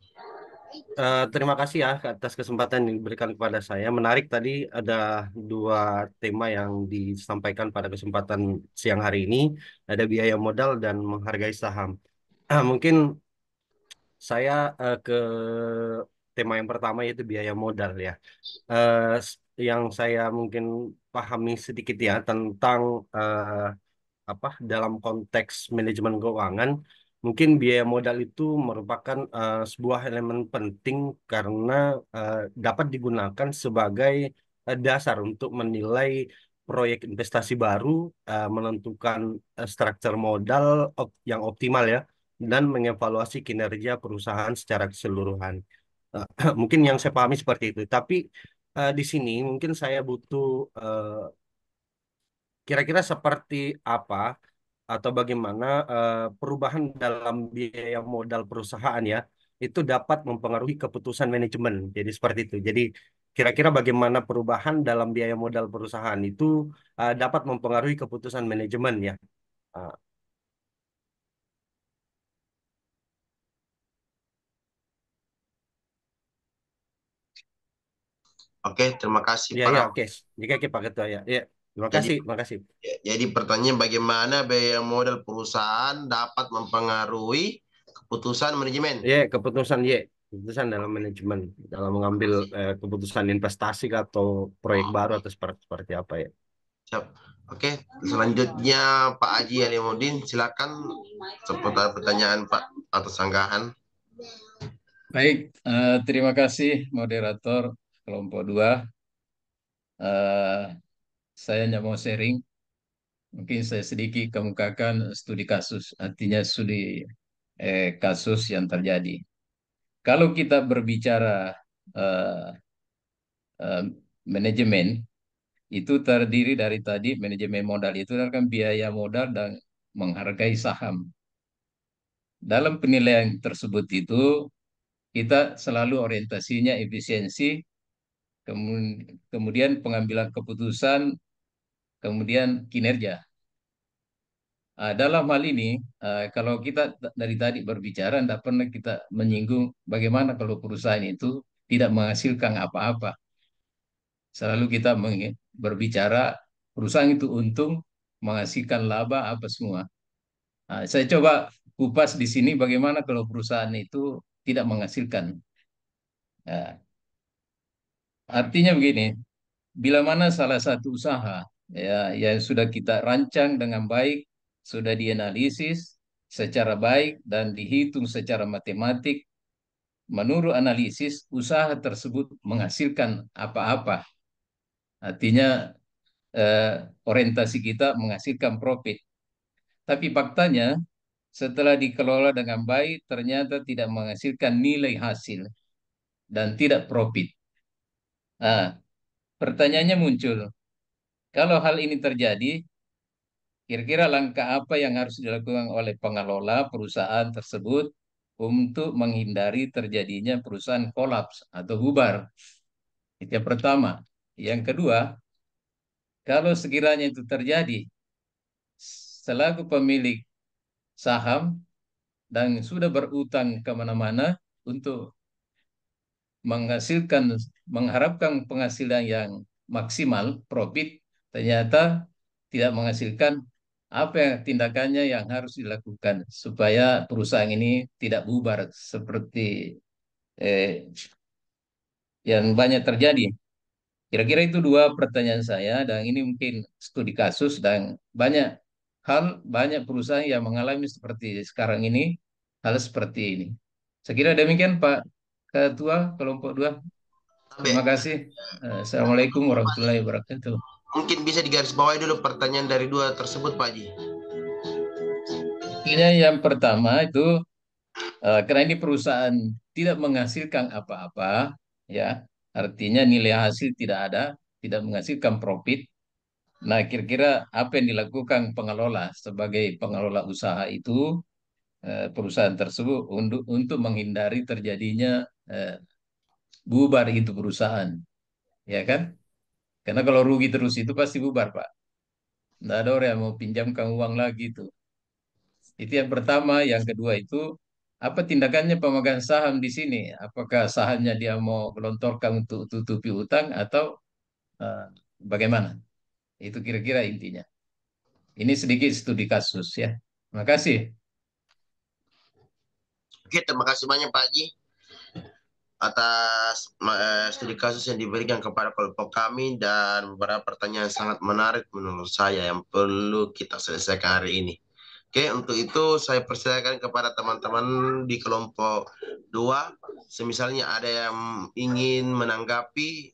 Terima kasih ya atas kesempatan yang diberikan kepada saya. Menarik tadi ada dua tema yang disampaikan pada kesempatan siang hari ini. Ada biaya modal dan menghargai saham. Mungkin saya ke tema yang pertama yaitu biaya modal ya. Yang saya mungkin pahami sedikit ya tentang dalam konteks manajemen keuangan, mungkin biaya modal itu merupakan sebuah elemen penting karena dapat digunakan sebagai dasar untuk menilai proyek investasi baru, menentukan struktur modal yang optimal ya, dan mengevaluasi kinerja perusahaan secara keseluruhan. Mungkin yang saya pahami seperti itu. Tapi di sini mungkin saya butuh kira-kira seperti apa atau bagaimana perubahan dalam biaya modal perusahaan ya itu dapat mempengaruhi keputusan manajemen. Jadi seperti itu. Jadi kira-kira bagaimana perubahan dalam biaya modal perusahaan itu dapat mempengaruhi keputusan manajemen ya. Uh, Oke, terima kasih Ya, Pak ya, Rahmat. oke. Oke, Pak Ketua ya. Ya, terima Jadi, kasih, terima kasih. jadi pertanyaan bagaimana biaya modal perusahaan dapat mempengaruhi keputusan manajemen? Ya, keputusan dalam manajemen dalam mengambil keputusan investasi atau proyek baru atau seperti apa ya. Siap. Oke, selanjutnya Pak Haji Alimuddin, silakan seputar pertanyaan Pak atau sanggahan. Baik, terima kasih moderator kelompok 2. Saya hanya mau sharing. Mungkin saya sedikit kemukakan studi kasus, artinya studi kasus yang terjadi. Kalau kita berbicara eh, eh, manajemen, itu terdiri dari tadi manajemen modal itu adalah biaya modal dan menghargai saham. Dalam penilaian tersebut itu kita selalu orientasinya efisiensi, kemudian pengambilan keputusan, kemudian kinerja. Dalam hal ini, kalau kita dari tadi berbicara, tidak pernah kita menyinggung bagaimana kalau perusahaan itu tidak menghasilkan apa-apa. Selalu kita berbicara perusahaan itu untung, menghasilkan laba apa semua. Saya coba kupas di sini bagaimana kalau perusahaan itu tidak menghasilkan. Artinya begini, bila mana salah satu usaha ya yang sudah kita rancang dengan baik, sudah dianalisis secara baik dan dihitung secara matematik, menurut analisis usaha tersebut menghasilkan apa-apa. Artinya orientasi kita menghasilkan profit. Tapi faktanya setelah dikelola dengan baik ternyata tidak menghasilkan nilai hasil dan tidak profit. Nah, pertanyaannya muncul, kalau hal ini terjadi, kira-kira langkah apa yang harus dilakukan oleh pengelola perusahaan tersebut untuk menghindari terjadinya perusahaan kolaps atau bubar? Itu yang pertama. Yang kedua, kalau sekiranya itu terjadi, selaku pemilik saham dan sudah berutang kemana-mana untuk mengharapkan penghasilan yang maksimal, profit, ternyata tidak menghasilkan, apa yang tindakannya yang harus dilakukan supaya perusahaan ini tidak bubar seperti eh, yang banyak terjadi. Kira-kira itu dua pertanyaan saya, dan ini mungkin studi kasus, dan banyak banyak perusahaan yang mengalami seperti sekarang ini, hal seperti ini. Saya kira demikian Pak Ketua Kelompok 2. Terima kasih. Assalamualaikum warahmatullahi wabarakatuh. Mungkin bisa digarisbawahi dulu pertanyaan dari dua tersebut, Pak Haji. Ini yang pertama itu, karena ini perusahaan tidak menghasilkan apa-apa, ya, artinya nilai hasil tidak ada, tidak menghasilkan profit. Nah, kira-kira apa yang dilakukan pengelola sebagai pengelola usaha itu, perusahaan tersebut untuk menghindari terjadinya bubar itu perusahaan, ya kan? Karena kalau rugi terus itu pasti bubar, Pak. Nggak ada orang yang mau pinjamkan uang lagi itu. Itu yang pertama. Yang kedua itu, apa tindakannya pemegang saham di sini? Apakah sahamnya dia mau gelontorkan untuk tutupi utang atau eh, bagaimana? Itu kira-kira intinya. Ini sedikit studi kasus ya. Terima kasih. Oke, terima kasih banyak Pak Haji atas studi kasus yang diberikan kepada kelompok kami, dan beberapa pertanyaan sangat menarik menurut saya yang perlu kita selesaikan hari ini. Oke, untuk itu saya persilakan kepada teman-teman di kelompok 2, semisalnya ada yang ingin menanggapi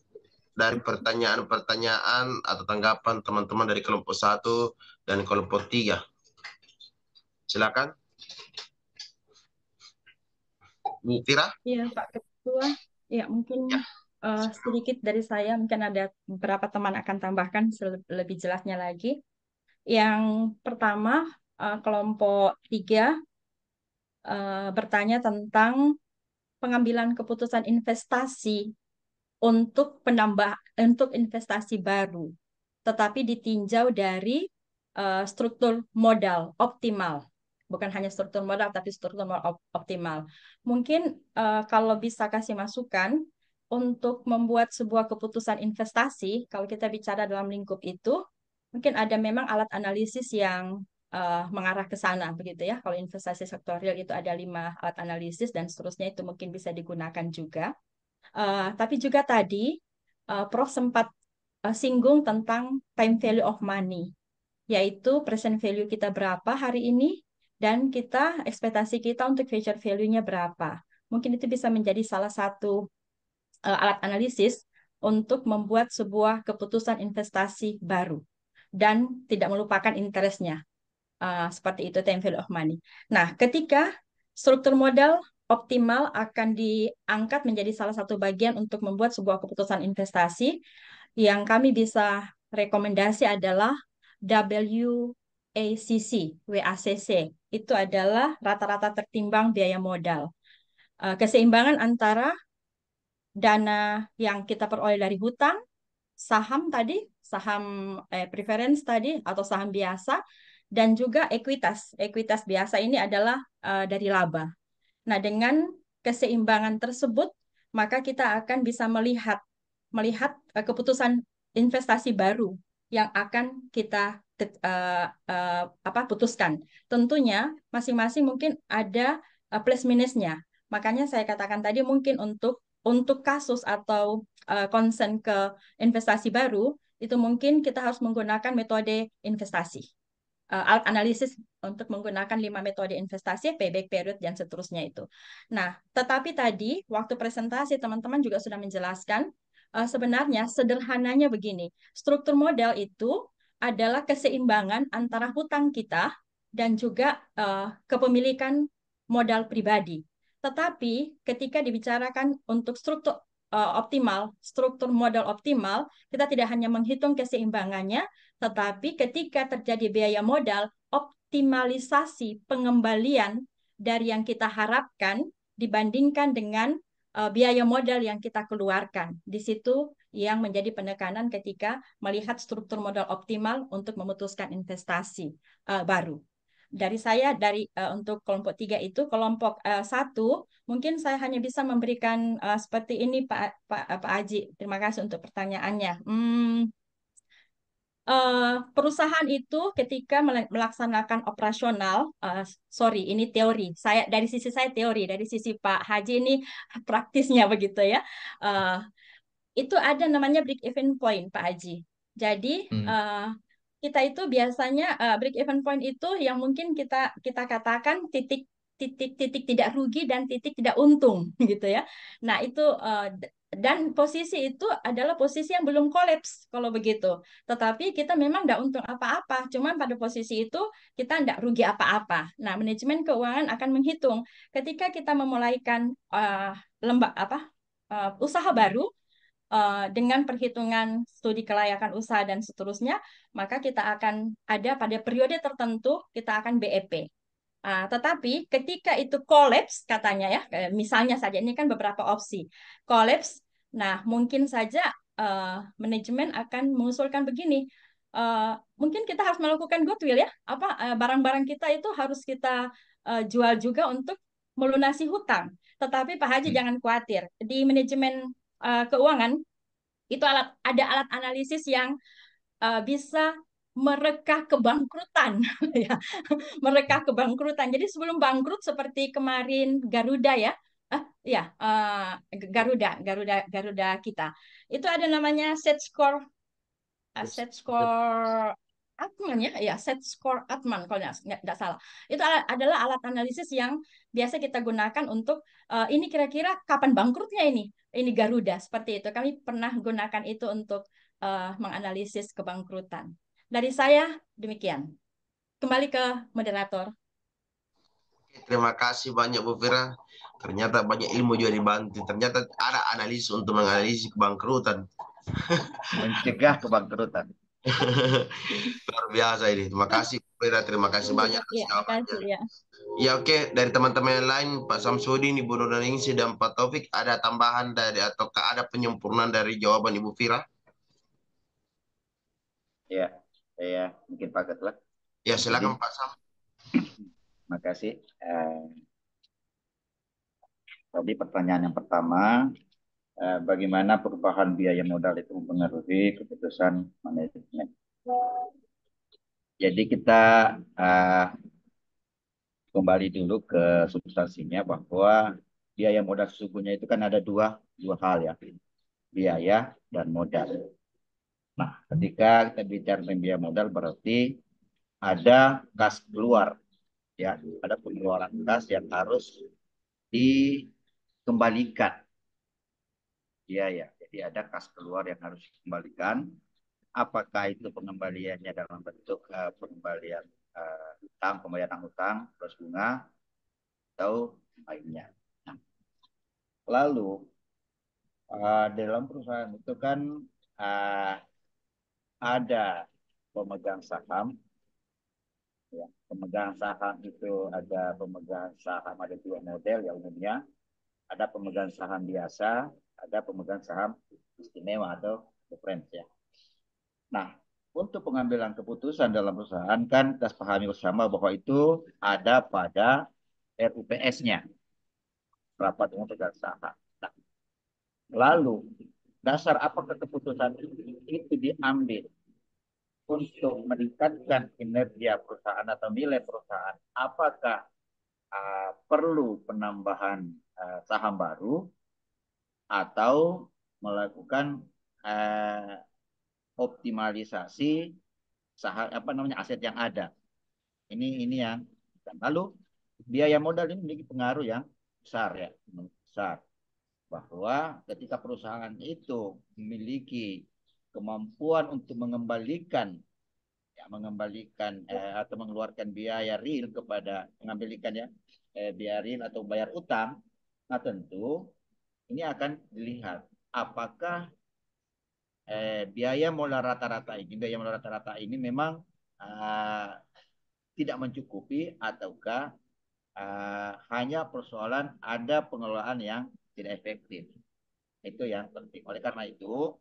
dari pertanyaan-pertanyaan atau tanggapan teman-teman dari kelompok 1 dan kelompok 3. Silakan. Bu Tira. Iya, Pak Ketua. Ya, mungkin sedikit dari saya, mungkin ada beberapa teman akan tambahkan lebih jelasnya lagi. Yang pertama, kelompok 3 bertanya tentang pengambilan keputusan investasi untuk investasi baru, tetapi ditinjau dari struktur modal optimal. Bukan hanya struktur modal, tapi struktur modal optimal. Mungkin kalau bisa kasih masukan untuk membuat sebuah keputusan investasi, kalau kita bicara dalam lingkup itu, mungkin ada memang alat analisis yang mengarah ke sana, begitu ya. Kalau investasi sektorial itu ada 5 alat analisis dan seterusnya, itu mungkin bisa digunakan juga. Tapi juga tadi Prof sempat singgung tentang time value of money, yaitu present value kita berapa hari ini dan ekspektasi kita untuk future value-nya berapa. Mungkin itu bisa menjadi salah satu alat analisis untuk membuat sebuah keputusan investasi baru dan tidak melupakan interest-nya. Seperti itu time value of money. Nah, ketika struktur modal optimal akan diangkat menjadi salah satu bagian untuk membuat sebuah keputusan investasi, yang kami bisa rekomendasi adalah WACC. Itu adalah rata-rata tertimbang biaya modal. Keseimbangan antara dana yang kita peroleh dari hutang, saham preference tadi atau saham biasa, dan juga ekuitas. Ekuitas biasa ini adalah dari laba. Nah, dengan keseimbangan tersebut, maka kita akan bisa melihat keputusan investasi baru yang akan kita putuskan. Tentunya masing-masing mungkin ada plus minusnya. Makanya saya katakan tadi mungkin untuk kasus atau concern ke investasi baru, itu mungkin kita harus menggunakan metode investasi. Alat analisis untuk menggunakan 5 metode investasi, payback period, dan seterusnya itu. Nah, tetapi tadi waktu presentasi teman-teman juga sudah menjelaskan, sebenarnya sederhananya begini, struktur modal itu adalah keseimbangan antara hutang kita dan juga kepemilikan modal pribadi. Tetapi ketika dibicarakan untuk struktur modal optimal, kita tidak hanya menghitung keseimbangannya, tetapi ketika terjadi biaya modal, optimalisasi pengembalian dari yang kita harapkan dibandingkan dengan biaya modal yang kita keluarkan. Di situ yang menjadi penekanan ketika melihat struktur modal optimal untuk memutuskan investasi baru. Dari saya, untuk kelompok 3 itu, kelompok 1, mungkin saya hanya bisa memberikan seperti ini Pak Haji. Terima kasih untuk pertanyaannya. perusahaan itu ketika melaksanakan operasional, sorry, ini teori. Dari sisi saya teori, dari sisi Pak Haji ini praktisnya begitu ya. Eh, itu ada namanya break even point, Pak Haji. Jadi kita itu biasanya break even point itu yang mungkin kita katakan titik titik titik tidak rugi dan titik tidak untung gitu ya. Nah, itu dan posisi itu adalah posisi yang belum kolaps kalau begitu. Tetapi kita memang tidak untung apa-apa, cuman pada posisi itu kita tidak rugi apa-apa. Nah, manajemen keuangan akan menghitung ketika kita memulaikan usaha baru dengan perhitungan studi kelayakan usaha dan seterusnya, maka kita akan ada pada periode tertentu kita akan BEP. Tetapi ketika itu kolaps katanya ya, misalnya saja ini kan beberapa opsi kolaps. Nah, mungkin saja manajemen akan mengusulkan begini, mungkin kita harus melakukan goodwill ya, barang-barang kita itu harus kita jual juga untuk melunasi hutang. Tetapi Pak Haji jangan khawatir, di manajemen keuangan itu ada alat analisis yang bisa mereka kebangkrutan ya, mereka kebangkrutan. Jadi sebelum bangkrut seperti kemarin Garuda ya, Garuda kita itu ada namanya set score Atman ya, set score Atman kalau nggak salah. Itu adalah alat analisis yang biasa kita gunakan untuk ini kira-kira kapan bangkrutnya ini Garuda seperti itu. Kami pernah gunakan itu untuk menganalisis kebangkrutan. Dari saya demikian. Kembali ke moderator. Terima kasih banyak Bu Fira. Ternyata banyak ilmu juga dibantu. Ternyata ada analisis untuk menganalisis kebangkrutan. Mencegah kebangkrutan. Luar biasa ini. Terima kasih Bu Fira. Terima kasih banyak atas jawabannya. Ya. Ya oke, dari teman-teman yang lain, Pak Samsudin, Ibu Nurningsih, dan Pak Taufik, ada tambahan dari ataukah ada penyempurnaan dari jawaban Ibu Fira? Ya, saya mungkin paket lah. Ya silakan Pak Sam. Terima kasih. Tadi pertanyaan yang pertama, bagaimana perubahan biaya modal itu mempengaruhi keputusan manajemen. Jadi kita kembali dulu ke substansinya bahwa biaya modal sesungguhnya itu kan ada dua hal ya, biaya dan modal. Nah, ketika kita bicara tentang biaya modal berarti ada kas keluar, ya, ada pengeluaran kas yang harus dikembalikan. Ya, jadi ada kas keluar yang harus dikembalikan. Apakah itu pengembaliannya dalam bentuk pengembalian hutang, pembayaran hutang plus bunga atau lainnya. Nah, lalu dalam perusahaan itu kan ada pemegang saham. Ya, pemegang saham itu ada pemegang saham ada dua model ya umumnya. Ada pemegang saham biasa, ada pemegang saham istimewa atau preference ya. Nah, untuk pengambilan keputusan dalam perusahaan kan kita pahami bersama bahwa itu ada pada RUPS-nya, rapat umum pemegang saham. Nah, lalu dasar apakah keputusan itu diambil untuk meningkatkan kinerja perusahaan atau nilai perusahaan? Apakah perlu penambahan saham baru atau melakukan optimalisasi saham aset yang ada? Ini yang lalu biaya modal ini memiliki pengaruh yang besar ya, besar, bahwa ketika perusahaan itu memiliki kemampuan untuk mengembalikan atau mengeluarkan biaya real kepada mengembalikan biaya real atau bayar utang, nah tentu ini akan dilihat apakah biaya modal rata-rata ini memang tidak mencukupi ataukah hanya persoalan ada pengelolaan yang tidak efektif. Itu yang penting. Oleh karena itu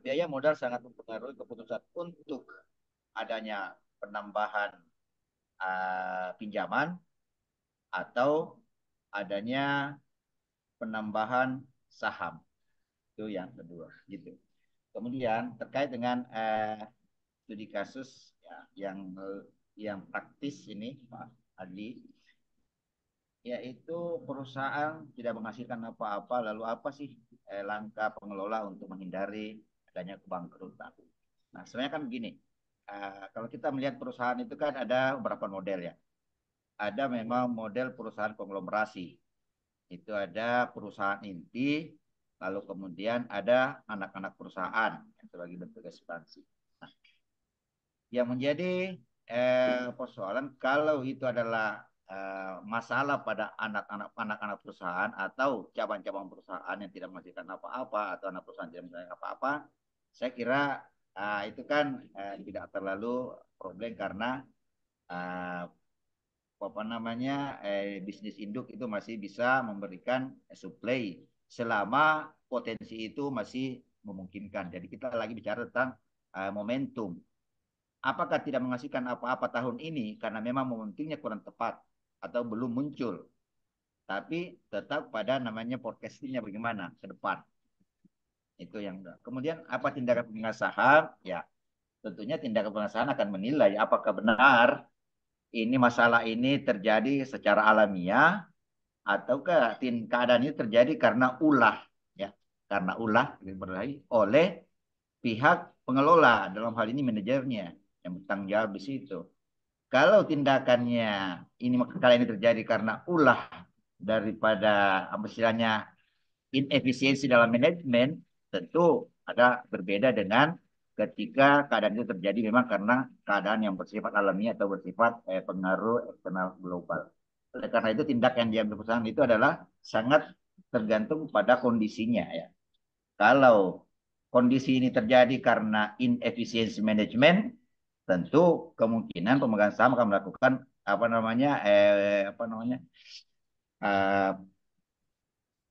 biaya modal sangat mempengaruhi keputusan untuk adanya penambahan pinjaman atau adanya penambahan saham. Itu yang kedua gitu. Kemudian terkait dengan studi kasus ya, yang praktis ini Pak Adli, yaitu perusahaan tidak menghasilkan apa-apa, lalu apa sih langkah pengelola untuk menghindari adanya kebangkrutan? Nah, sebenarnya kan begini, kalau kita melihat perusahaan itu kan ada beberapa model ya. Ada memang model perusahaan konglomerasi, itu ada perusahaan inti, lalu kemudian ada anak-anak perusahaan yang sebagai bentuk ekspansi. Nah, yang menjadi persoalan kalau itu adalah masalah pada anak-anak perusahaan atau cabang-cabang perusahaan yang tidak menghasilkan apa-apa atau anak perusahaan tidak menghasilkan apa-apa, saya kira itu kan tidak terlalu problem karena apa namanya bisnis induk itu masih bisa memberikan supply selama potensi itu masih memungkinkan. Jadi kita lagi bicara tentang momentum. Apakah tidak menghasilkan apa-apa tahun ini karena memang momentumnya kurang tepat atau belum muncul. Tapi tetap pada namanya forecastingnya bagaimana ke depan. Itu yang kemudian apa tindakan pemegang saham? Ya, tentunya tindakan pemegang saham akan menilai apakah benar ini masalah ini terjadi secara alamiah ataukah keadaan ini terjadi karena ulah ya, karena ulah oleh pihak pengelola, dalam hal ini manajernya yang bertanggung jawab di situ. Kalau tindakannya ini kali ini terjadi karena ulah daripada istilahnya inefisiensi dalam manajemen, tentu ada berbeda dengan ketika keadaan itu terjadi memang karena keadaan yang bersifat alami atau bersifat pengaruh eksternal global. Oleh karena itu tindakan yang diambil perusahaan itu adalah sangat tergantung pada kondisinya ya. Kalau kondisi ini terjadi karena inefisiensi manajemen, tentu kemungkinan pemegang saham akan melakukan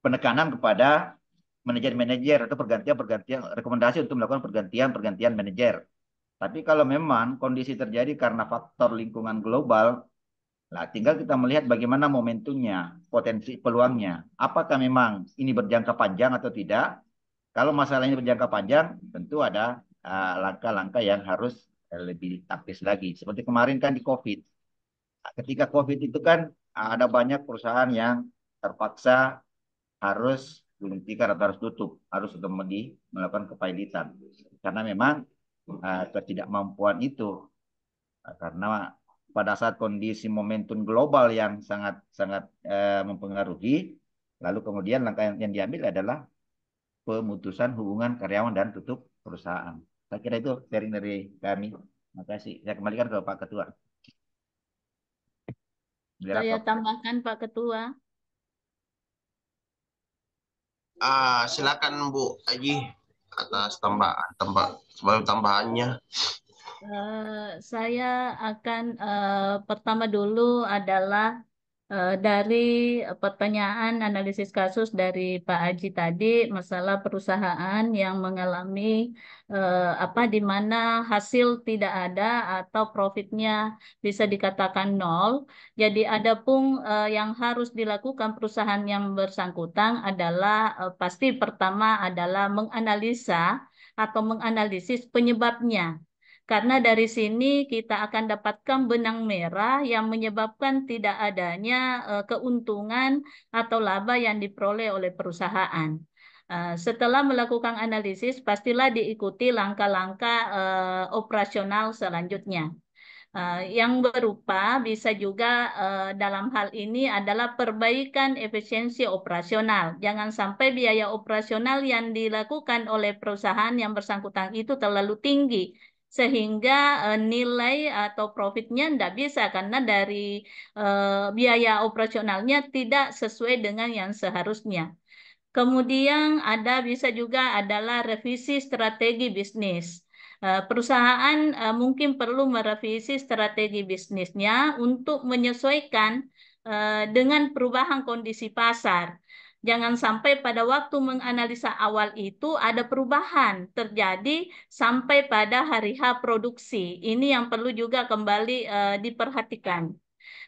penekanan kepada manajer-manajer atau pergantian rekomendasi untuk melakukan pergantian manajer. Tapi kalau memang kondisi terjadi karena faktor lingkungan global, nah tinggal kita melihat bagaimana momentumnya, potensi peluangnya. Apakah memang ini berjangka panjang atau tidak? Kalau masalah ini berjangka panjang, tentu ada langkah-langkah yang harus lebih taktis lagi. Seperti kemarin kan di COVID. Ketika COVID itu kan ada banyak perusahaan yang terpaksa harus dihentikan atau harus tutup, harus melakukan kepailitan. Karena memang ketidakmampuan itu. Karena pada saat kondisi momentum global yang sangat mempengaruhi, lalu kemudian langkah yang diambil adalah pemutusan hubungan karyawan dan tutup perusahaan. Saya kira itu sharing dari kami. Terima kasih. Saya kembalikan ke Pak Ketua. Saya tambahkan Pak Ketua. Silakan Bu Aji atas tambahannya. Saya akan pertama dulu adalah dari pertanyaan analisis kasus dari Pak Aji tadi, masalah perusahaan yang mengalami di mana hasil tidak ada atau profitnya bisa dikatakan nol. Jadi ada pun yang harus dilakukan perusahaan yang bersangkutan adalah pasti pertama adalah menganalisa atau menganalisis penyebabnya. Karena dari sini kita akan dapatkan benang merah yang menyebabkan tidak adanya keuntungan atau laba yang diperoleh oleh perusahaan. Setelah melakukan analisis, pastilah diikuti langkah-langkah operasional selanjutnya. Yang berupa bisa juga dalam hal ini adalah perbaikan efisiensi operasional. Jangan sampai biaya operasional yang dilakukan oleh perusahaan yang bersangkutan itu terlalu tinggi, sehingga nilai atau profitnya tidak bisa karena dari biaya operasionalnya tidak sesuai dengan yang seharusnya. Kemudian bisa juga adalah revisi strategi bisnis. Perusahaan mungkin perlu merevisi strategi bisnisnya untuk menyesuaikan dengan perubahan kondisi pasar. Jangan sampai pada waktu menganalisa awal itu ada perubahan terjadi sampai pada hari H produksi. Ini yang perlu juga kembali diperhatikan.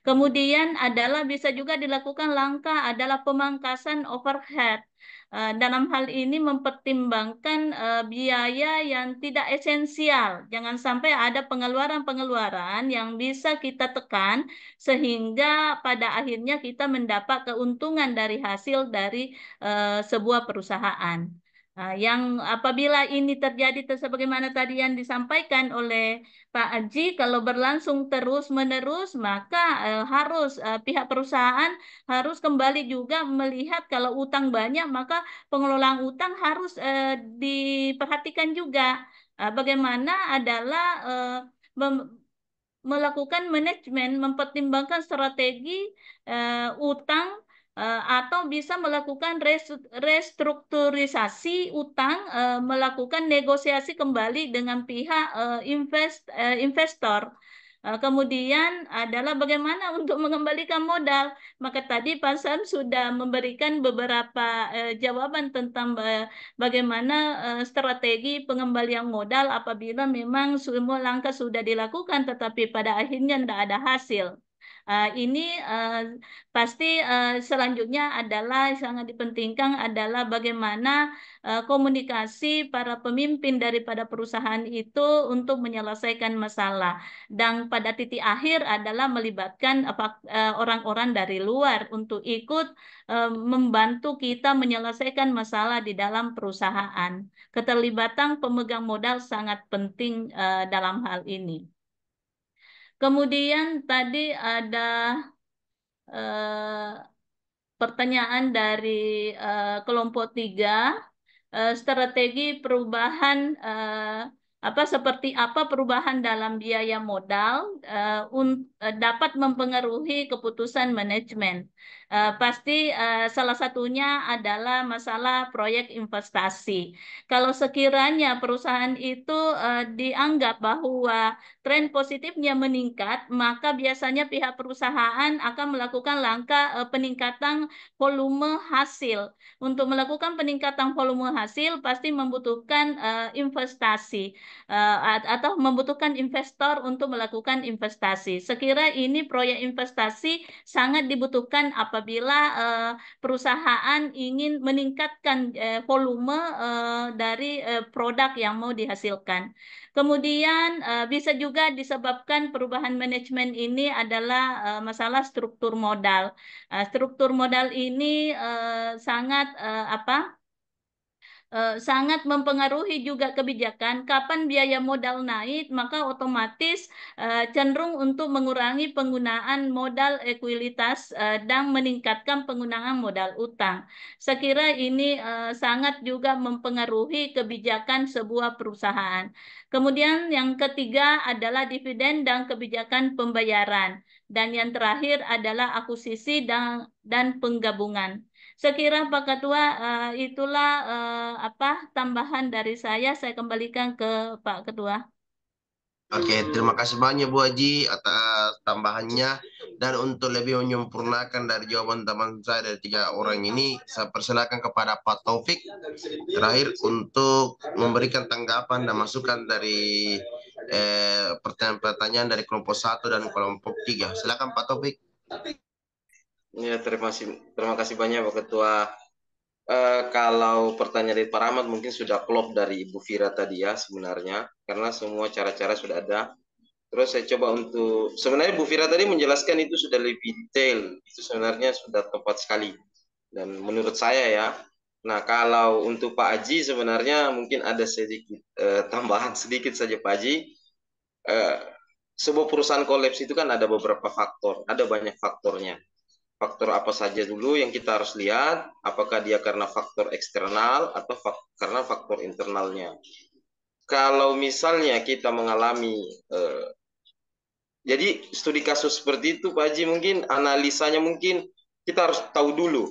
Kemudian bisa juga dilakukan langkah adalah pemangkasan overhead. dalam hal ini mempertimbangkan biaya yang tidak esensial. Jangan sampai ada pengeluaran-pengeluaran yang bisa kita tekan sehingga pada akhirnya kita mendapat keuntungan dari hasil dari sebuah perusahaan. Yang apabila ini terjadi sebagaimana tadi yang disampaikan oleh Pak Aji, kalau berlangsung terus-menerus, maka pihak perusahaan harus kembali juga melihat kalau utang banyak, maka pengelolaan utang harus diperhatikan juga. Bagaimana adalah melakukan manajemen, mempertimbangkan strategi utang atau bisa melakukan restrukturisasi utang, melakukan negosiasi kembali dengan pihak investor. Kemudian adalah bagaimana untuk mengembalikan modal. Maka tadi Pak Sam sudah memberikan beberapa jawaban tentang bagaimana strategi pengembalian modal apabila memang semua langkah sudah dilakukan tetapi pada akhirnya tidak ada hasil. Ini pasti selanjutnya adalah sangat dipentingkan adalah bagaimana komunikasi para pemimpin daripada perusahaan itu untuk menyelesaikan masalah. Dan pada titik akhir adalah melibatkan orang-orang dari luar untuk ikut membantu kita menyelesaikan masalah di dalam perusahaan. Keterlibatan pemegang modal sangat penting dalam hal ini. Kemudian tadi ada pertanyaan dari kelompok 3, strategi perubahan seperti apa perubahan dalam biaya modal dapat mempengaruhi keputusan manajemen. Pasti salah satunya adalah masalah proyek investasi. Kalau sekiranya perusahaan itu dianggap bahwa tren positifnya meningkat, maka biasanya pihak perusahaan akan melakukan langkah peningkatan volume hasil. Untuk melakukan peningkatan volume hasil pasti membutuhkan investasi atau membutuhkan investor untuk melakukan investasi. Sekira ini proyek investasi sangat dibutuhkan apabila perusahaan ingin meningkatkan volume dari produk yang mau dihasilkan. Kemudian bisa juga disebabkan perubahan manajemen ini adalah masalah struktur modal. Struktur modal ini sangat mempengaruhi juga kebijakan. Kapan biaya modal naik, maka otomatis cenderung untuk mengurangi penggunaan modal ekuilitas dan meningkatkan penggunaan modal utang. Saya kira ini sangat juga mempengaruhi kebijakan sebuah perusahaan. Kemudian yang ketiga adalah dividen dan kebijakan pembayaran. Dan yang terakhir adalah akuisisi dan penggabungan. Saya kira Pak Ketua itulah tambahan dari saya. Saya kembalikan ke Pak Ketua. Oke, terima kasih banyak Bu Haji atas tambahannya. Dan untuk lebih menyempurnakan dari jawaban teman saya dari 3 orang ini, saya persilakan kepada Pak Taufik terakhir untuk memberikan tanggapan dan masukan dari pertanyaan-pertanyaan dari kelompok 1 dan kelompok 3. Silakan Pak Taufik. Ya, terima kasih banyak Pak Ketua. Kalau pertanyaan dari Pak Rahmat mungkin sudah klop dari Ibu Fira tadi ya sebenarnya, karena semua cara-cara sudah ada. Terus saya coba untuk, sebenarnya Bu Fira tadi menjelaskan itu sudah lebih detail, itu sebenarnya sudah tepat sekali. Dan menurut saya ya, nah kalau untuk Pak Haji sebenarnya mungkin ada sedikit tambahan sedikit saja Pak Haji. Sebuah perusahaan kolaps itu kan ada beberapa faktor, ada banyak faktornya. Faktor apa saja dulu yang kita harus lihat, apakah dia karena faktor eksternal atau karena faktor internalnya. Kalau misalnya kita mengalami, jadi studi kasus seperti itu Pak Haji, mungkin analisanya mungkin kita harus tahu dulu.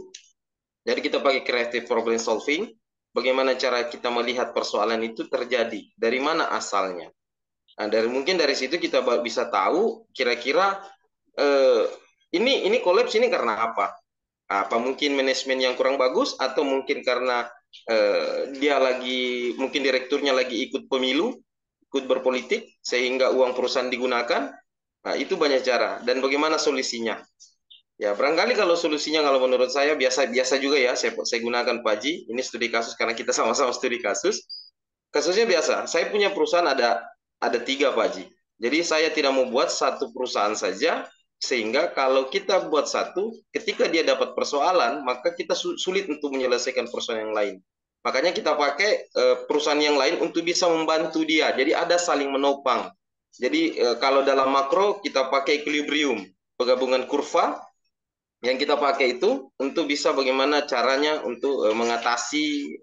Jadi kita pakai creative problem solving, bagaimana cara kita melihat persoalan itu terjadi, dari mana asalnya. Nah, mungkin dari situ kita bisa tahu kira-kira ini kolaps ini karena apa? Apa mungkin manajemen yang kurang bagus atau mungkin karena dia mungkin direkturnya lagi ikut pemilu, ikut berpolitik sehingga uang perusahaan digunakan. Nah, itu banyak cara dan bagaimana solusinya. Ya, barangkali kalau solusinya kalau menurut saya biasa-biasa juga ya, saya gunakan Pak Haji. Ini studi kasus karena kita sama-sama studi kasus. Kasusnya biasa. Saya punya perusahaan ada 3 Pak Haji. Jadi saya tidak mau buat satu perusahaan saja, sehingga kalau kita buat satu, ketika dia dapat persoalan, maka kita sulit untuk menyelesaikan persoalan yang lain. Makanya kita pakai perusahaan yang lain untuk bisa membantu dia. Jadi ada saling menopang. Jadi kalau dalam makro kita pakai equilibrium, penggabungan kurva. Yang kita pakai itu untuk bisa bagaimana caranya untuk mengatasi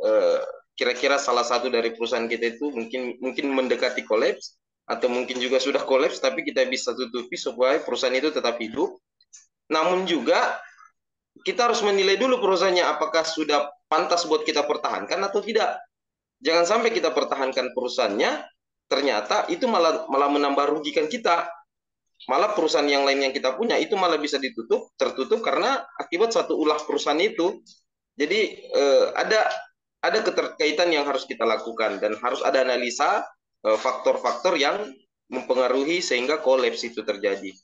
kira-kira salah satu dari perusahaan kita itu mungkin mendekati kolaps atau mungkin juga sudah kolaps, tapi kita bisa tutupi supaya perusahaan itu tetap hidup. Namun juga kita harus menilai dulu perusahaannya apakah sudah pantas buat kita pertahankan atau tidak. Jangan sampai kita pertahankan perusahaannya, ternyata itu malah menambah rugikan kita. Malah perusahaan yang lain yang kita punya itu malah bisa tertutup karena akibat satu ulah perusahaan itu. Jadi ada keterkaitan yang harus kita lakukan dan harus ada analisa faktor-faktor yang mempengaruhi sehingga kolaps itu terjadi.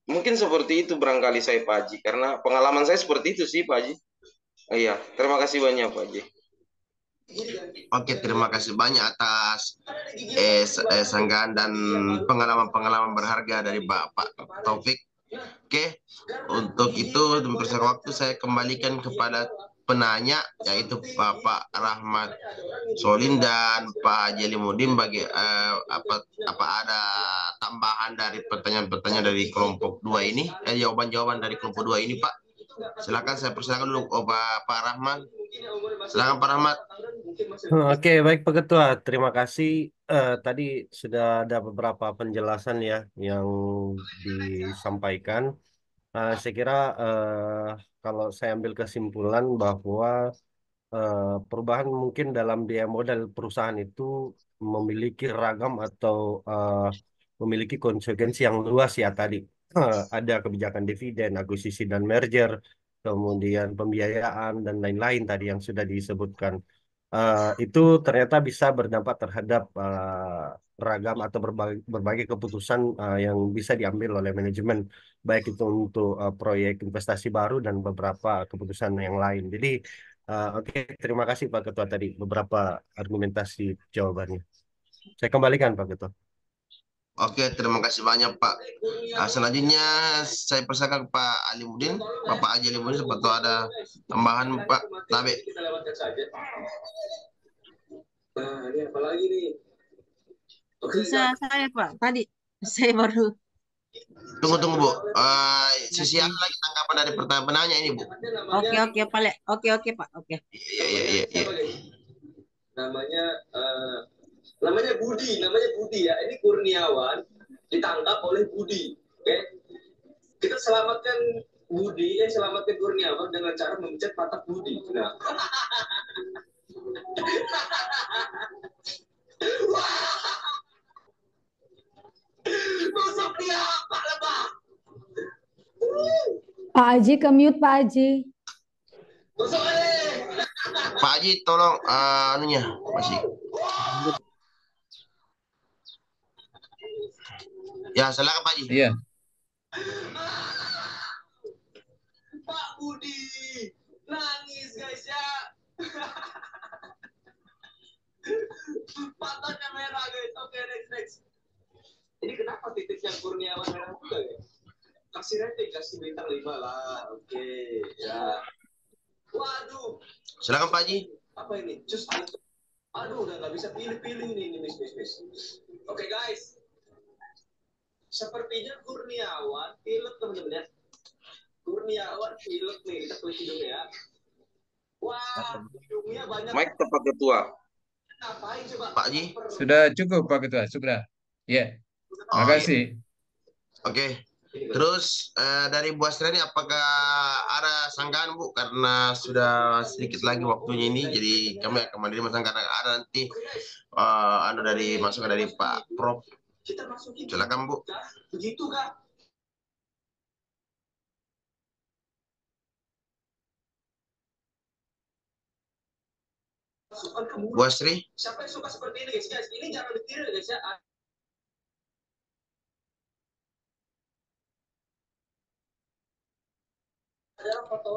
Mungkin seperti itu barangkali saya Pak Haji, karena pengalaman saya seperti itu sih Pak Haji. Iya, terima kasih banyak Pak Haji. Oke, terima kasih banyak atas sanggahan dan pengalaman-pengalaman berharga dari Bapak Taufik. Oke, untuk itu demi persingkat waktu saya kembalikan kepada penanya, yaitu Bapak Rahmat Solin dan Pak Haji Alimuddin bagi apa ada tambahan dari pertanyaan-pertanyaan dari kelompok 2 ini, jawaban-jawaban dari kelompok 2 ini Pak. Silakan, saya persilakan dulu Pak Rahmat. Silakan Pak Rahmat. Oke, baik Pak Ketua. Terima kasih. Tadi sudah ada beberapa penjelasan ya yang disampaikan. Saya kira kalau saya ambil kesimpulan bahwa perubahan mungkin dalam biaya modal perusahaan itu memiliki ragam atau memiliki konsekuensi yang luas ya tadi. Ada kebijakan dividen, akuisisi dan merger, kemudian pembiayaan dan lain-lain tadi yang sudah disebutkan. Itu ternyata bisa berdampak terhadap ragam atau berbagai keputusan yang bisa diambil oleh manajemen, baik itu untuk proyek investasi baru dan beberapa keputusan yang lain. Jadi, oke, terima kasih Pak Ketua tadi beberapa argumentasi jawabannya. Saya kembalikan Pak Ketua. Oke, terima kasih banyak Pak. Selanjutnya saya persilakan Pak Alimuddin, Bapak Haji Alimuddin, siapa tahu ada tambahan Pak Tabe. Nah, ini apa lagi nih? Bisa saya Pak, tadi saya baru. Tunggu Bu. Sisi ada lagi tanggapan dari pertanyaan penanya ini Bu. Oke Pak. Oke. Iya. Namanya Budi ya. Ini Kurniawan ditangkap oleh Budi. Oke. Kita selamatkan Kurniawan dengan cara memencet patah Budi. Nah. Tusuk dia apa Pak? Pak Haji ke mute Pak Haji. Pak Haji tolong anunya masih. Ya, silakan Pak Haji. Iya. Pak Budi nangis guys ya. Patahnya merah guys. Oke, next. Ini kenapa titiknya Kurniawan merah juga ya? Kasih rating, kasih bintang 5 lah. Oke, ya. Waduh. Silakan Pak Haji. Apa ini? Aduh, udah nggak bisa pilih-pilih ini miss. Oke guys. Sepertinya Kurniawan pilek teman-teman ya. Kurniawan pilek nih, kita tulis hidungnya ya. Wah, hidungnya banyak. Mike Pak Ketua. Ngapain coba? Pak Haji. Sudah cukup Pak Ketua, sudah. Ya. Terima kasih. Oke. Terus dari Bu Astra ini apakah ada sanggahan Bu, karena sudah sedikit lagi waktunya ini, jadi kami akan mandiri karena ada nanti masukan dari Pak Prof. Silakan Bu. Begitu kah? Bu Asri. Siapa yang suka seperti ini guys? Ini jangan ditiru guys ya.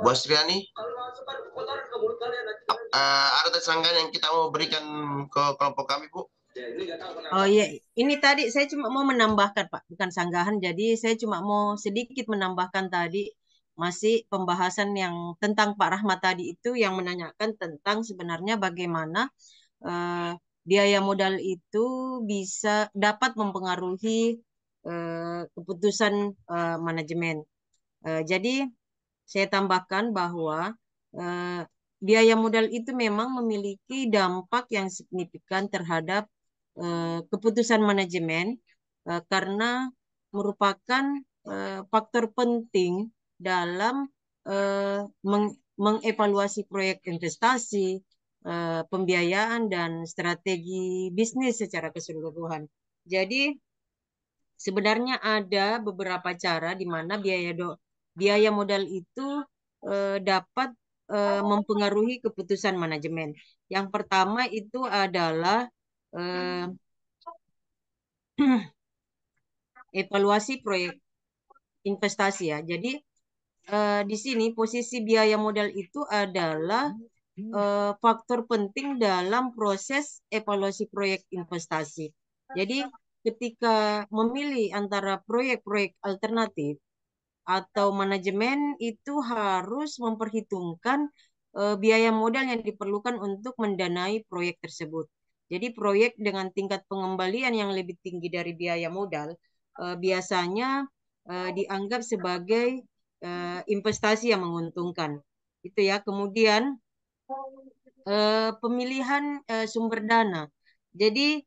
Bu Astriani, ada tersangkaan yang kita mau berikan ke kelompok kami, Bu? Oh iya, ini tadi saya cuma mau menambahkan Pak, bukan sanggahan. Jadi saya cuma mau sedikit menambahkan tadi masih pembahasan yang tentang Pak Rahmat tadi itu yang menanyakan tentang sebenarnya bagaimana biaya modal itu bisa dapat mempengaruhi keputusan manajemen. Jadi saya tambahkan bahwa biaya modal itu memang memiliki dampak yang signifikan terhadap keputusan manajemen karena merupakan faktor penting dalam mengevaluasi proyek investasi, pembiayaan, dan strategi bisnis secara keseluruhan. Jadi sebenarnya ada beberapa cara di mana biaya modal itu dapat mempengaruhi keputusan manajemen. Yang pertama itu adalah evaluasi proyek investasi ya. Jadi di sini posisi biaya modal itu adalah faktor penting dalam proses evaluasi proyek investasi. Jadi ketika memilih antara proyek-proyek alternatif atau manajemen itu harus memperhitungkan biaya modal yang diperlukan untuk mendanai proyek tersebut. Jadi proyek dengan tingkat pengembalian yang lebih tinggi dari biaya modal biasanya dianggap sebagai investasi yang menguntungkan. Itu ya. Kemudian pemilihan sumber dana. Jadi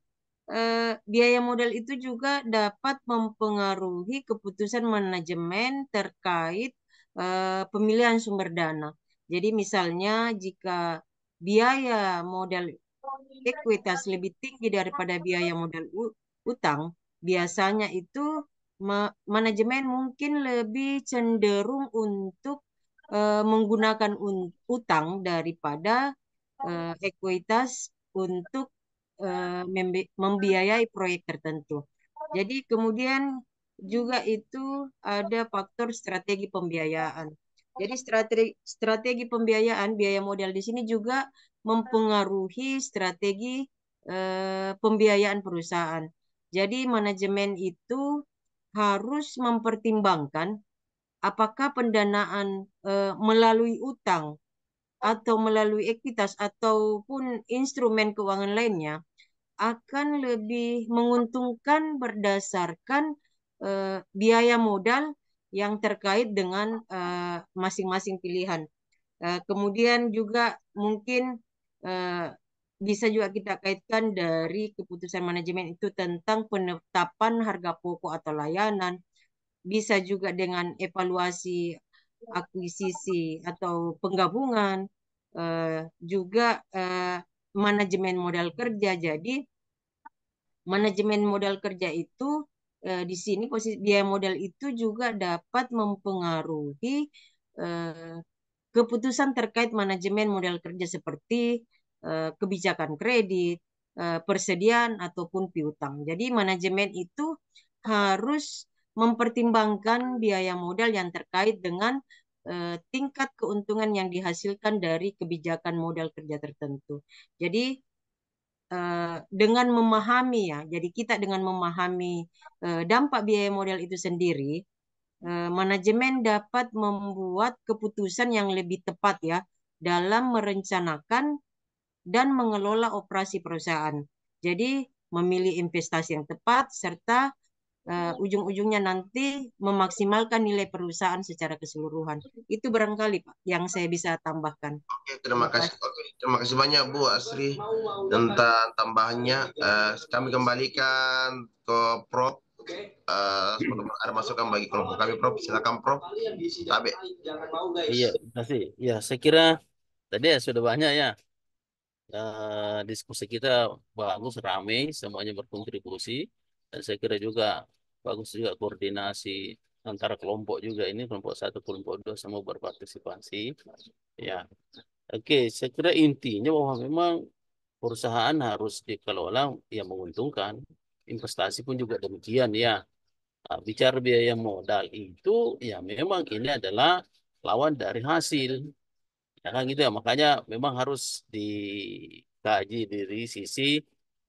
biaya modal itu juga dapat mempengaruhi keputusan manajemen terkait pemilihan sumber dana. Jadi misalnya jika biaya modal ekuitas lebih tinggi daripada biaya modal utang, biasanya itu manajemen mungkin lebih cenderung untuk menggunakan utang daripada ekuitas untuk membiayai proyek tertentu. Jadi kemudian juga itu ada faktor strategi pembiayaan. Jadi strategi pembiayaan biaya modal di sini juga mempengaruhi strategi pembiayaan perusahaan. Jadi manajemen itu harus mempertimbangkan apakah pendanaan melalui utang atau melalui ekuitas ataupun instrumen keuangan lainnya akan lebih menguntungkan berdasarkan biaya modal yang terkait dengan masing-masing pilihan. Kemudian juga mungkin bisa juga kita kaitkan dari keputusan manajemen itu tentang penetapan harga pokok atau layanan, bisa juga dengan evaluasi akuisisi atau penggabungan, juga manajemen modal kerja. Jadi manajemen modal kerja itu di sini posisi biaya modal itu juga dapat mempengaruhi keputusan terkait manajemen modal kerja seperti kebijakan kredit, persediaan ataupun piutang. Jadi manajemen itu harus mempertimbangkan biaya modal yang terkait dengan tingkat keuntungan yang dihasilkan dari kebijakan modal kerja tertentu. Jadi dengan memahami ya, jadi kita dengan memahami dampak biaya modal itu sendiri, manajemen dapat membuat keputusan yang lebih tepat ya dalam merencanakan dan mengelola operasi perusahaan. Jadi memilih investasi yang tepat serta ujung-ujungnya nanti memaksimalkan nilai perusahaan secara keseluruhan. Itu barangkali Pak yang saya bisa tambahkan. Oke, terima kasih banyak Bu Asri tentang tambahannya. Kami kembalikan ke Prof. Ada masukan bagi kelompok kami, Prof. Silakan Prof. Tabe. Iya, terima kasih. Ya, saya kira tadi ya sudah banyak ya. Diskusi kita bagus, ramai, semuanya berkontribusi. Dan saya kira juga bagus juga koordinasi antara kelompok juga ini, kelompok 1, kelompok 2 semua berpartisipasi. Ya, oke, saya kira intinya bahwa memang perusahaan harus dikelola yang menguntungkan. Investasi pun juga demikian ya. Bicara biaya modal itu ya memang ini adalah lawan dari hasil. Ya kan gitu ya. Makanya memang harus dikaji dari sisi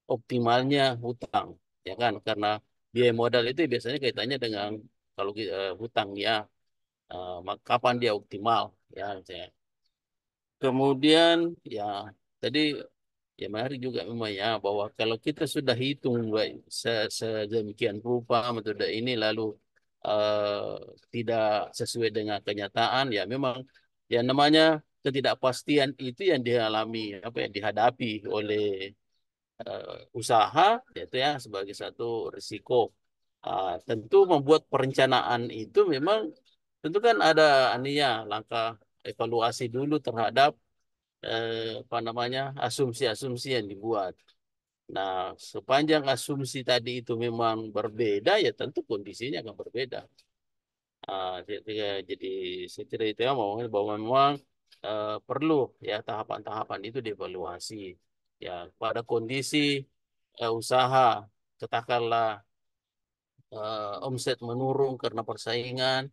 optimalnya hutang, ya kan? Karena biaya modal itu biasanya kaitannya dengan kalau hutang ya, kapan dia optimal, ya. Kemudian ya tadi ya menarik juga memang ya bahwa kalau kita sudah hitung baik sedemikian rupa metode ini lalu eh, tidak sesuai dengan kenyataan, ya memang ya namanya ketidakpastian itu yang dialami apa yang dihadapi oleh usaha, yaitu ya sebagai satu risiko. Tentu membuat perencanaan itu memang tentu kan ada aninya langkah evaluasi dulu terhadap apa namanya asumsi-asumsi yang dibuat. Nah, sepanjang asumsi tadi itu memang berbeda, ya tentu kondisinya akan berbeda. Jadi saya kira itu ya bahwa memang perlu ya tahapan-tahapan itu dievaluasi. Ya, pada kondisi usaha katakanlah omset menurun karena persaingan,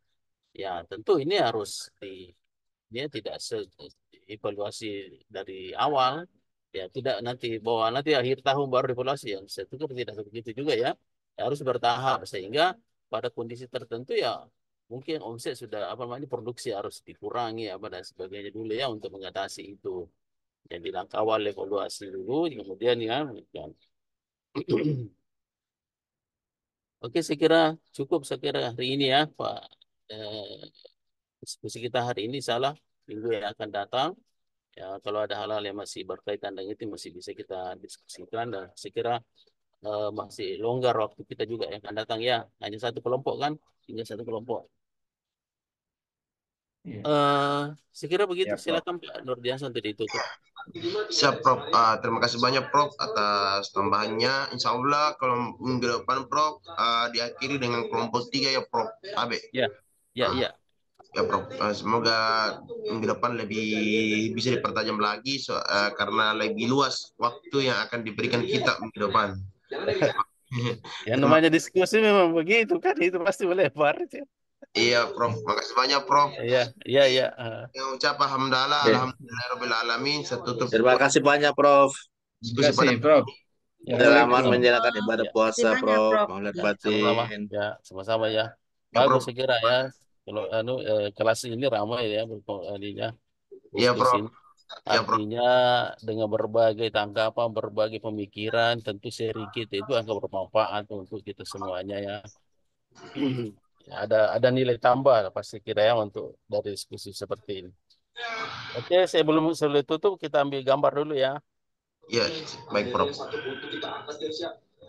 ya tentu ini harus dia tidak evaluasi dari awal, ya tidak nanti bahwa nanti akhir tahun baru evaluasi, ya saya pikir tidak begitu juga ya. Harus bertahap sehingga pada kondisi tertentu ya mungkin omset sudah apa namanya produksi harus dikurangi apa dan sebagainya dulu ya untuk mengatasi itu. Jadi langkah awal evaluasi dulu, kemudian ya. Oke, saya kira cukup saya kira hari ini ya Pak. Diskusi kita hari ini salah minggu yang akan datang. Ya, kalau ada hal-hal yang masih berkaitan dengan itu masih bisa kita diskusikan, dan saya kira masih longgar waktu kita juga yang akan datang ya. Hanya satu kelompok kan, tinggal satu kelompok. Saya kira begitu. Ya, Prof. Silakan Pak Nurdiansyah untuk ditutup. Siap, Prof. Terima kasih banyak, Prof, atas tambahannya. Insya Allah kalau minggu depan, Prof, diakhiri dengan kelompok 3 ya, Prof. Abe. Ya, ya, ya. Ya, Prof. Semoga minggu depan lebih bisa dipertajam lagi karena lebih luas waktu yang akan diberikan kita minggu depan. Yang namanya diskusi memang begitu kan, itu pasti melebar. Iya, Prof. Makasih banyak, Prof. Iya, iya, iya. Yang ucap alhamdulillah alamin. Saya tutup. Terima kasih banyak, Prof. Diskusi Terima kasih, pada Prof. Selamat menjalankan ibadah puasa, banyak, Prof. Prof. Maulid Sama-sama batin. ya, sama-sama ya. Ya, Prof. Bagus saya kira ya. Kalau kelas ini ramai ya Iya, diskusi Prof. ini. Ya, Prof. Artinya dengan berbagai tanggapan, berbagai pemikiran, tentu seri kita itu akan bermanfaat untuk kita semuanya ya. Ya, ada nilai tambah pasti kira ya untuk dari diskusi seperti ini. Oke, sebelum tutup kita ambil gambar dulu ya. Iya, baik, Prof.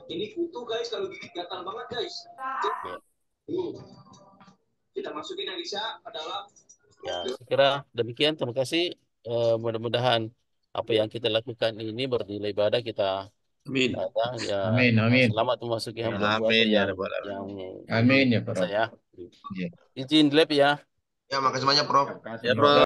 Ini kutu guys, kalau gigit gatal banget guys. Kita masukin yang bisa ke dalam. Ya, saya kira demikian. Terima kasih. Mudah-mudahan apa yang kita lakukan ini bernilai ibadah kita. Amin. Ya, Amin, amin. Selamat memasuki bulan puasa Amin ya yang Rabbal Alamin. Amin ya, Prof. saya. Ya. Izin lab ya. Ya, makasih banyak, Prof. Ya, Prof.